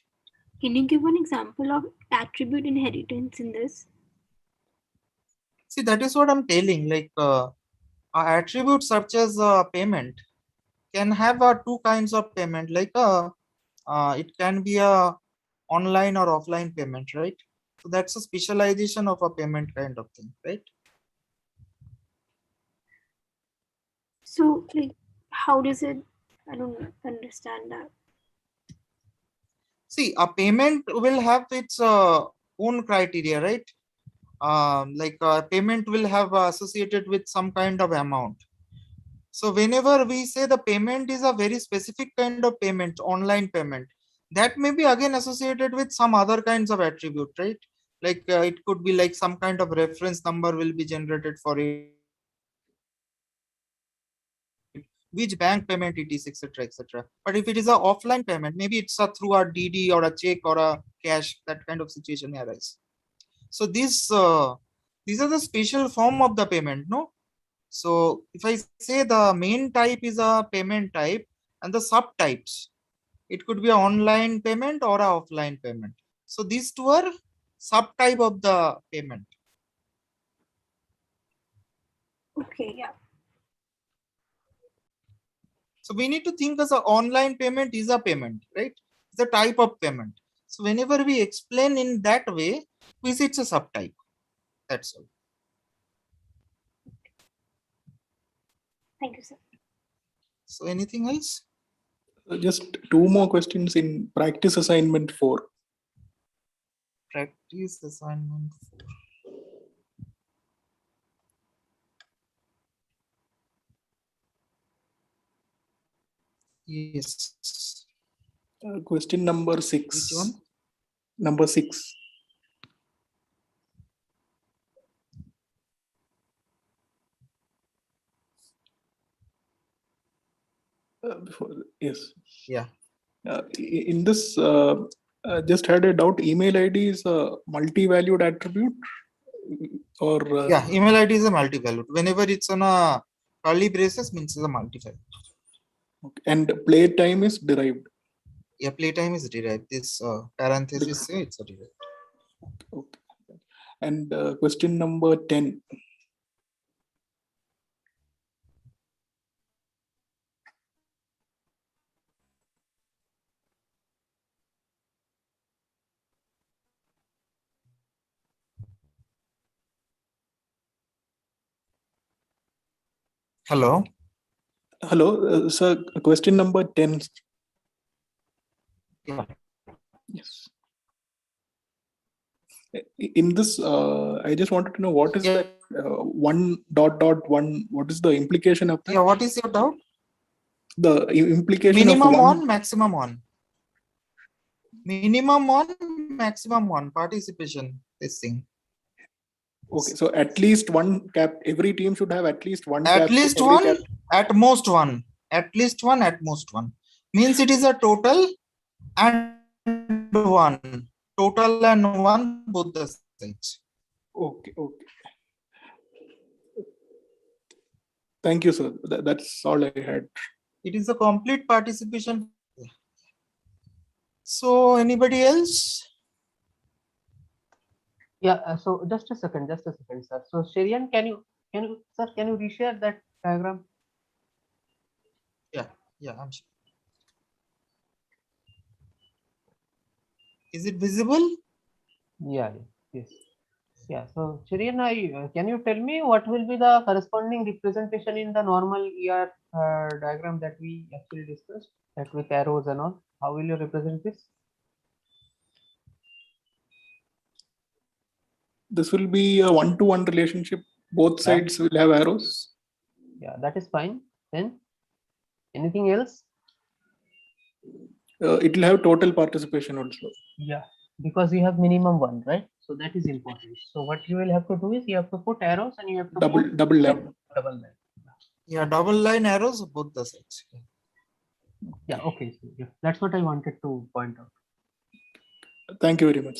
Can you give an example of attribute inheritance in this? See, that is what I'm telling. Like attribute such as payment can have two kinds of payment. Like it can be a online or offline payment, right? So that's a specialization of a payment kind of thing, right? So, like, how does it? I don't understand that. See, a payment will have its own criteria, right? Like payment will have associated with some kind of amount. So whenever we say the payment is a very specific kind of payment, online payment, that may be again associated with some other kinds of attribute, right? Like it could be like some kind of reference number will be generated for it, which bank payment it is, etc., etc. But if it is a offline payment, maybe it's a through a DD or a check or a cash, that kind of situation may arise. So these are the special form of the payment, no? So if I say the main type is a payment type and the subtypes, it could be an online payment or a offline payment. So these two are subtype of the payment. Okay, yeah. So we need to think as a online payment is a payment, right? It's a type of payment. So whenever we explain in that way, we say it's a subtype. That's all. Thank you, sir. So anything else? Just two more questions in practice assignment 4. Practice assignment 4. Yes. Question number 6. Which one? Number 6. Yes. Yeah. In this, just had a doubt. Email ID is a multi-valued attribute, or Yeah, email ID is a multi-valued. Whenever it's on a curly braces, means it's a multi-valued. okay. And play time is derived. Yeah, playtime is derived. This parenthesis say it's a derived. Okay. And question number 10. Hello. Hello, sir. Question number 10. Yeah. Yes. In this, I just wanted to know what is that 1.1. What is the implication of that? Yeah, what is your doubt? The implication Minimum of one. on, maximum on. Minimum on, maximum on. Participation, this thing. Okay, so at least one cap. Every team should have at least one. At cap. least one, at most one. At least one, at most one. Means it is a total and one. Total and one, both the sides. Okay, okay. Thank you, sir. That's all I had. It is a complete participation. So anybody else? Yeah, so just a second, sir. So Sherian, can you reshare that diagram? Yeah, I'm sure. Is it visible? Yeah, yes. Yeah, so Sherian, can you tell me what will be the corresponding representation in the normal ER diagram that we actually discussed, that with arrows and all? How will you represent this? This will be a 1-to-1 relationship. Both sides will have arrows. Yeah, that is fine. Then anything else? It will have total participation also. Yeah, because you have minimum one, right? So that is important. So what you will have to do is you have to put arrows and you have to double line. Double line. Yeah, double line arrows both the sides. Yeah, okay. So yeah, that's what I wanted to point out. Thank you very much.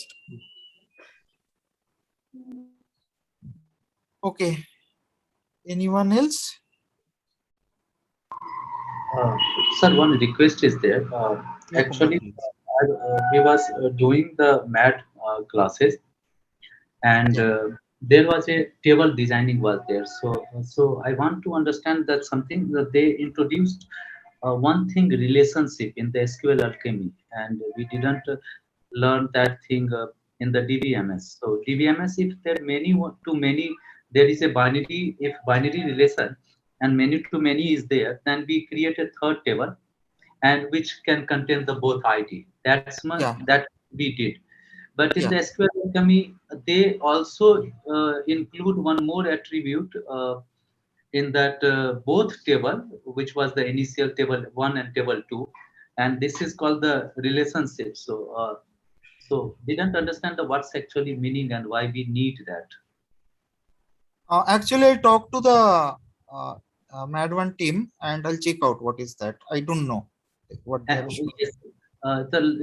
Okay. Anyone else? Sir, one request is there. Actually, we was doing the math classes, and there was a table designing was there. So I want to understand that something that they introduced one thing relationship in the SQL Alchemy, and we didn't learn that thing in the DBMS. So DBMS, if there are many to many, there is a binary. If binary relation and many to many is there, then we create a third table, and which can contain the both ID. That we did. But in the SQL Alchemy, they also include one more attribute in that both table, which was the initial table 1 and table 2, and this is called the relationship. So didn't understand the what's actually meaning and why we need that. Actually, I talked to the Mad1 team and I'll check out what is that. I don't know what they have shown. Yes,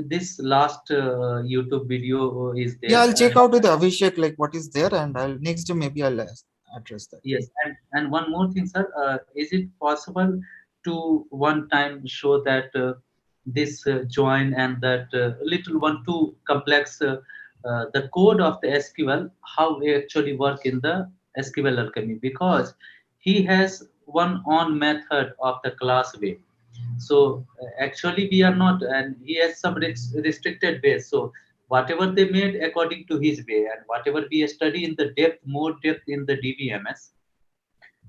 this last YouTube video is there. Yeah, I'll check out with Abhishek like what is there, and I'll next day maybe I'll address that. Yes, and one more thing, sir. Is it possible to one time show that this join and that little one too complex the code of the SQL, how we actually work in the SQL Alchemy? Because he has one own method of the class way. So actually we are not, and he has some restricted ways. So whatever they made according to his way, and whatever we study in the depth, more depth in the DBMS.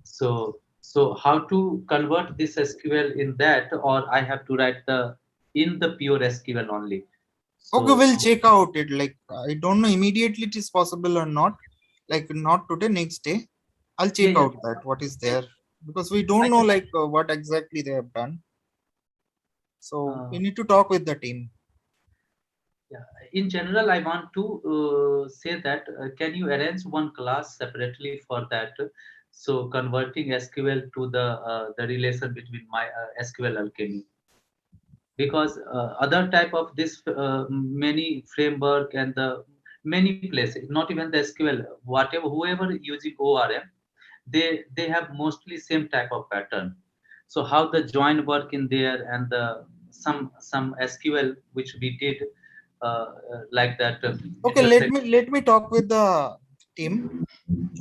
So how to convert this SQL in that, or I have to write the in the pure SQL only. Okay, So we'll check out it. Like I don't know immediately it is possible or not. Like not today, next day. I'll check yeah, out that what is there, because we don't I know can, like what exactly they have done. So we uh, need to talk with the team. yeah. In general, I want to say that can you arrange one class separately for that? So converting SQL to the relation between my SQL Alchemy, because other type of this many framework and the many places, not even the SQL, whatever whoever using ORM, they have mostly same type of pattern. So how the join work in there, and the some SQL which we did like that Okay, intersect. let me talk with the team.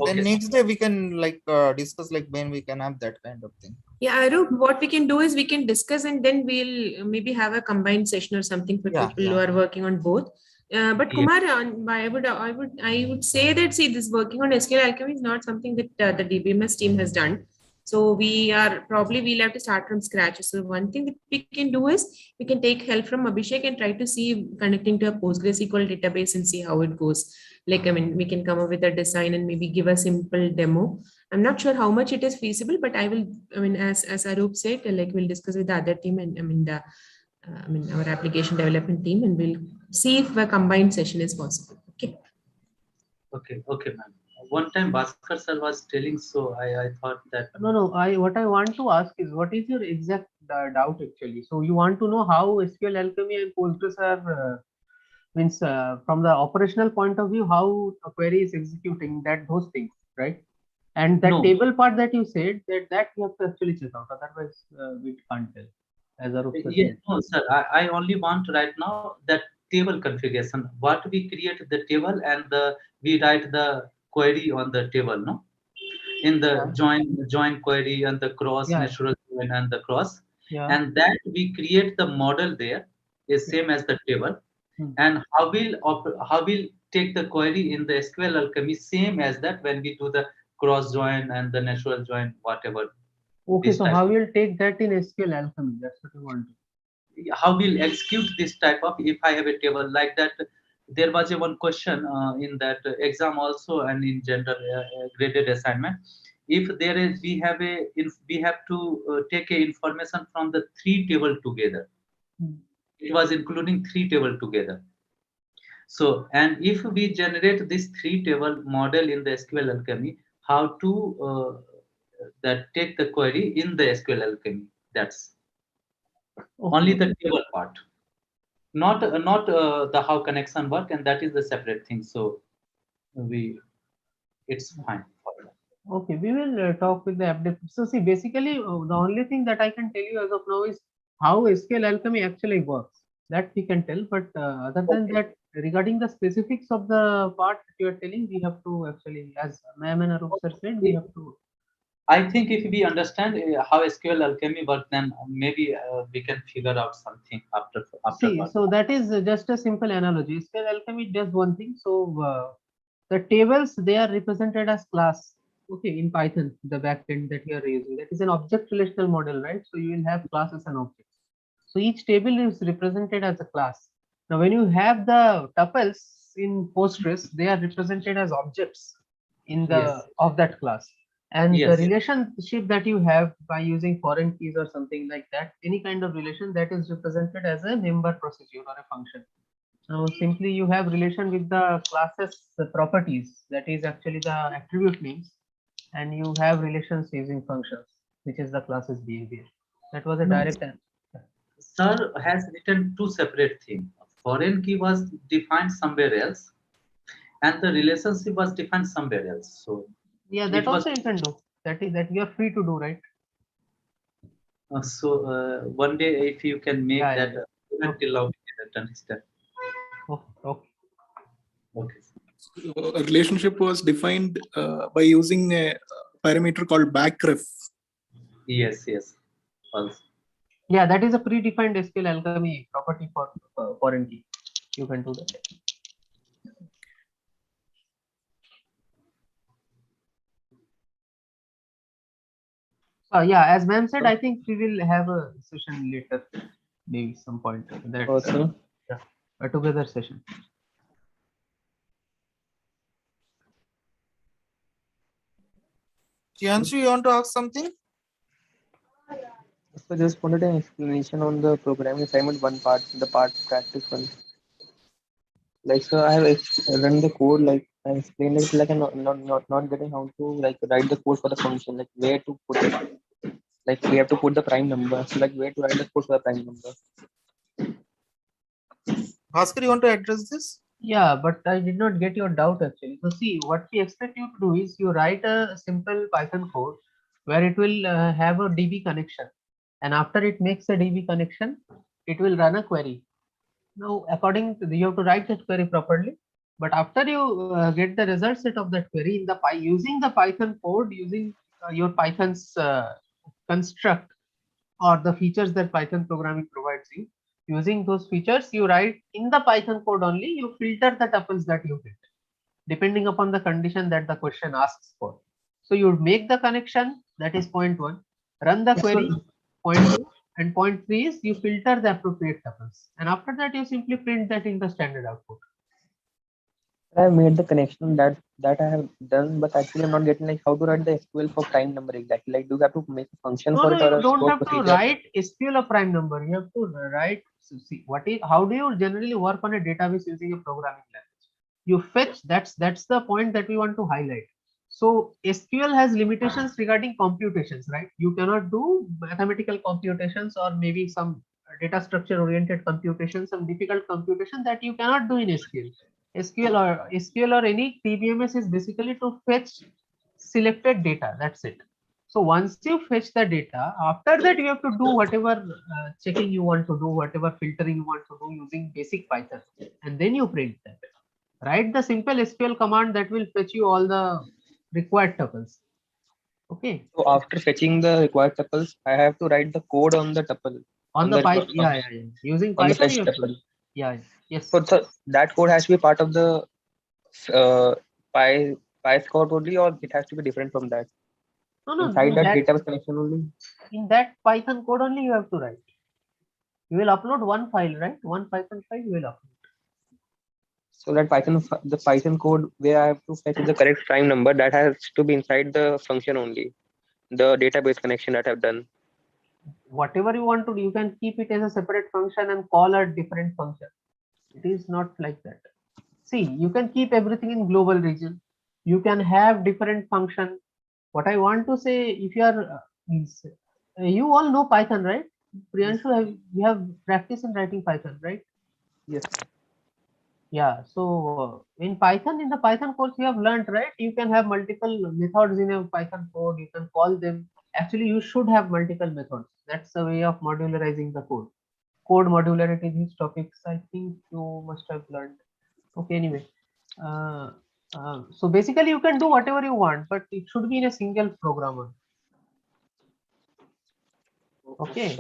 Then Okay. next day we can like discuss like when we can have that kind of thing. Yeah, Arup, what we can do is we can discuss and then we'll maybe have a combined session or something for Yeah, people yeah. who are working on both. But Yeah. Kumar, I would say that, see, this working on SQL Alchemy is not something that the DBMS team has done. So we'll have to start from scratch. So one thing that we can do is we can take help from Abhishek and try to see connecting to a PostgreSQL database and see how it goes. Like, I mean, we can come up with a design and maybe give a simple demo. I'm not sure how much it is feasible, but I mean, as Arup said, like we'll discuss with the other team and our application development team, and we'll see if a combined session is possible. Okay. Okay, ma'am. One time Bhaskar sir was telling, so I thought that No. What I want to ask is, what is your exact doubt actually? So you want to know how SQL Alchemy and Postgres are means from the operational point of view, how a query is executing those things, right? And that no. table part that you said, that you have to actually check out, otherwise we can't tell, as Arup sir Yeah, said. no, sir. I only want right now that table configuration. What we create the table, and we write the query on the table, no? In the Yeah, join query and the cross yeah, natural join and the cross, yeah. and that we create the model there is same as the table, Hmm. and how will take the query in the SQL Alchemy same as that when we do the cross join and the natural join, whatever Okay, this so type. how you'll take that in SQL Alchemy? That's what you want. How we'll execute this type of, if I have a table like that. There was a one question in that exam also, and in general graded assignment. If there is, we have to take a information from the three table together. Hmm. It was including three table together. So, and if we generate this three table model in the SQL Alchemy, how to that take the query in the SQL Alchemy? That's only Okay. the table part, not the how connection work, and that is the separate thing. So we it's fine for that. Okay, we will talk with the app dev. So see, basically, the only thing that I can tell you as of now is how SQL Alchemy actually works. That we can tell, but other than Okay. that, regarding the specifics of the part that you are telling, we have to actually, as Ma'am and Arup sir said, we have to. I think if we understand how SQL Alchemy works, then maybe we can figure out something after See, work. so that is just a simple analogy. SQL Alchemy does one thing. So the tables, they are represented as class. Okay, in Python, the backend that you are using, that is an object relational model, right? So you will have classes and objects. So each table is represented as a class. Now, when you have the tuples in Postgres, they are represented as objects in the Yes. of that class. And the Yes. relationship that you have by using foreign keys or something like that, any kind of relation, that is represented as a member procedure or a function. Now, simply you have relation with the classes, the properties, that is actually the attribute names, and you have relations using functions, which is the class's behavior. That was a No, direct answer. sir has written two separate things. Foreign key was defined somewhere else, and the relationship was defined somewhere else. So Yeah, that it was also you can do. That you are free to do, right? one day if you can make Yeah, that yeah. even Okay. till now we cannot understand. Okay. Okay. A relationship was defined by using a parameter called backref. Yes, yes. Also. Yeah, that is a predefined SQL Alchemy property for foreign key. You can do that. Yeah, as ma'am said, I think we will have a session later, maybe some point. That Also, yeah, a together session. Jianshu, you want to ask something? so just wanted an explanation on the programming assignment one part, the part practice one. Like, so I have run the code, like I explained it, like I'm not getting how to like write the code for the function, like where to put it. Like we have to put the prime number. So like where to write the code for the prime number. Bhaskar, you want to address this? Yeah, but I did not get your doubt actually. So see, what we expect you to do is you write a simple Python code where it will have a DB connection, and after it makes a DB connection, it will run a query. Now, according to you have to write that query properly. But after you get the result set of that query in the using the Python code, using your Python's construct or the features that Python programming provides you, using those features, you write in the Python code only, you filter the tuples that you get, depending upon the condition that the question asks for. So you make the connection, that is point 1, run the query, point 2, and point 3 is you filter the appropriate tuples. And after that, you simply print that in the standard output. I have made the connection that I have done, but actually I'm not getting like how to write the SQL for prime number exactly. Like, do you have to make a function for it or You a don't stored have to procedure? write SQL of prime number. You have to write. So see, how do you generally work on a database using a programming language? You fetch. That's the point that we want to highlight. So SQL has limitations regarding computations, right? You cannot do mathematical computations or maybe some data structure oriented computations, some difficult computation that you cannot do in SQL. SQL or any DBMS is basically to fetch selected data. That's it. So once you fetch the data, after that you have to do whatever checking you want to do, whatever filtering you want to do using basic Python, and then you print that. Write the simple SQL command that will fetch you all the required tuples. Okay. So after fetching the required tuples, I have to write the code on the tuple. On the Python, yeah. Using on Python, the you have to. tuple. Yeah. Yes. So that code has to be part of the PyScore only, or it has to be different from that? No. Inside that database connection only. In that Python code only you have to write. You will upload one file, right? One Python file you will upload. So that the Python code where I have to fetch the correct prime number, that has to be inside the function only, the database connection that I've done. Whatever you want to do, you can keep it as a separate function and call a different function. It is not like that. See, you can keep everything in global region. You can have different function. What I want to say, if you are, you all know Python, right? Priyanshu, you have practice in writing Python, right? Yes. Yeah. So in Python, in the Python course, you have learned, right? You can have multiple methods in a Python code. You can call them. Actually, you should have multiple methods. That's the way of modularizing the code. Code modularity, these topics, I think you must have learned. Okay, anyway. So basically you can do whatever you want, but it should be in a single programmer. Okay.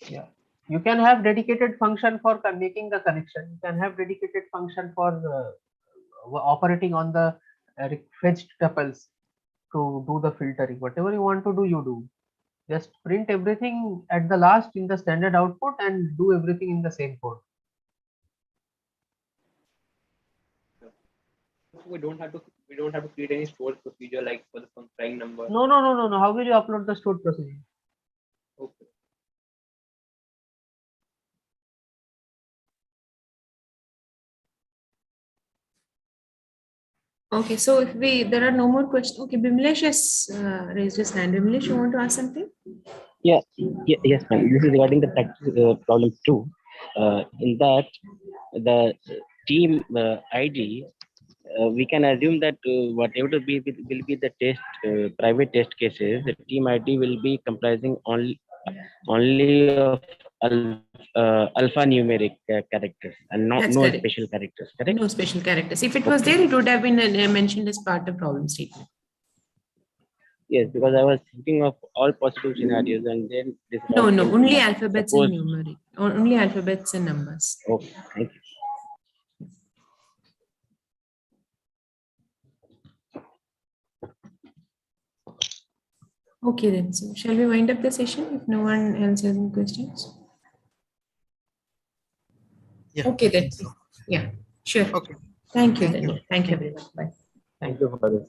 Yeah. You can have dedicated function for making the connection. You can have dedicated function for operating on the fetched tuples to do the filtering. Whatever you want to do, you do. Just print everything at the last in the standard output and do everything in the same code. We don't have to create any stored procedure like for the prime number. No. How will you upload the stored procedure? Okay. Okay, so if there are no more questions. Okay, Bimlesh has raised his hand. Bimlesh, you want to ask something? Yes, ma'am. This is regarding the practice problem 2. In that, the team ID, we can assume that whatever will be the test private test cases, the team ID will be comprising only of alphanumeric characters and no correct. special characters. Correct? No special characters. If it was there, it would have been mentioned as part of problem statement. Yes, because I was thinking of all possible scenarios, and then this No, all no, came to only mind. alphabets Suppose, and numeric, or only alphabets and numbers. okay, thank you. Okay then, so shall we wind up the session if no one else has any questions? Yeah, Okay I then. think so. Yeah, sure. Okay. Thank you Thank then. you. Yeah. Thank you everyone. Bye. Thank you for this.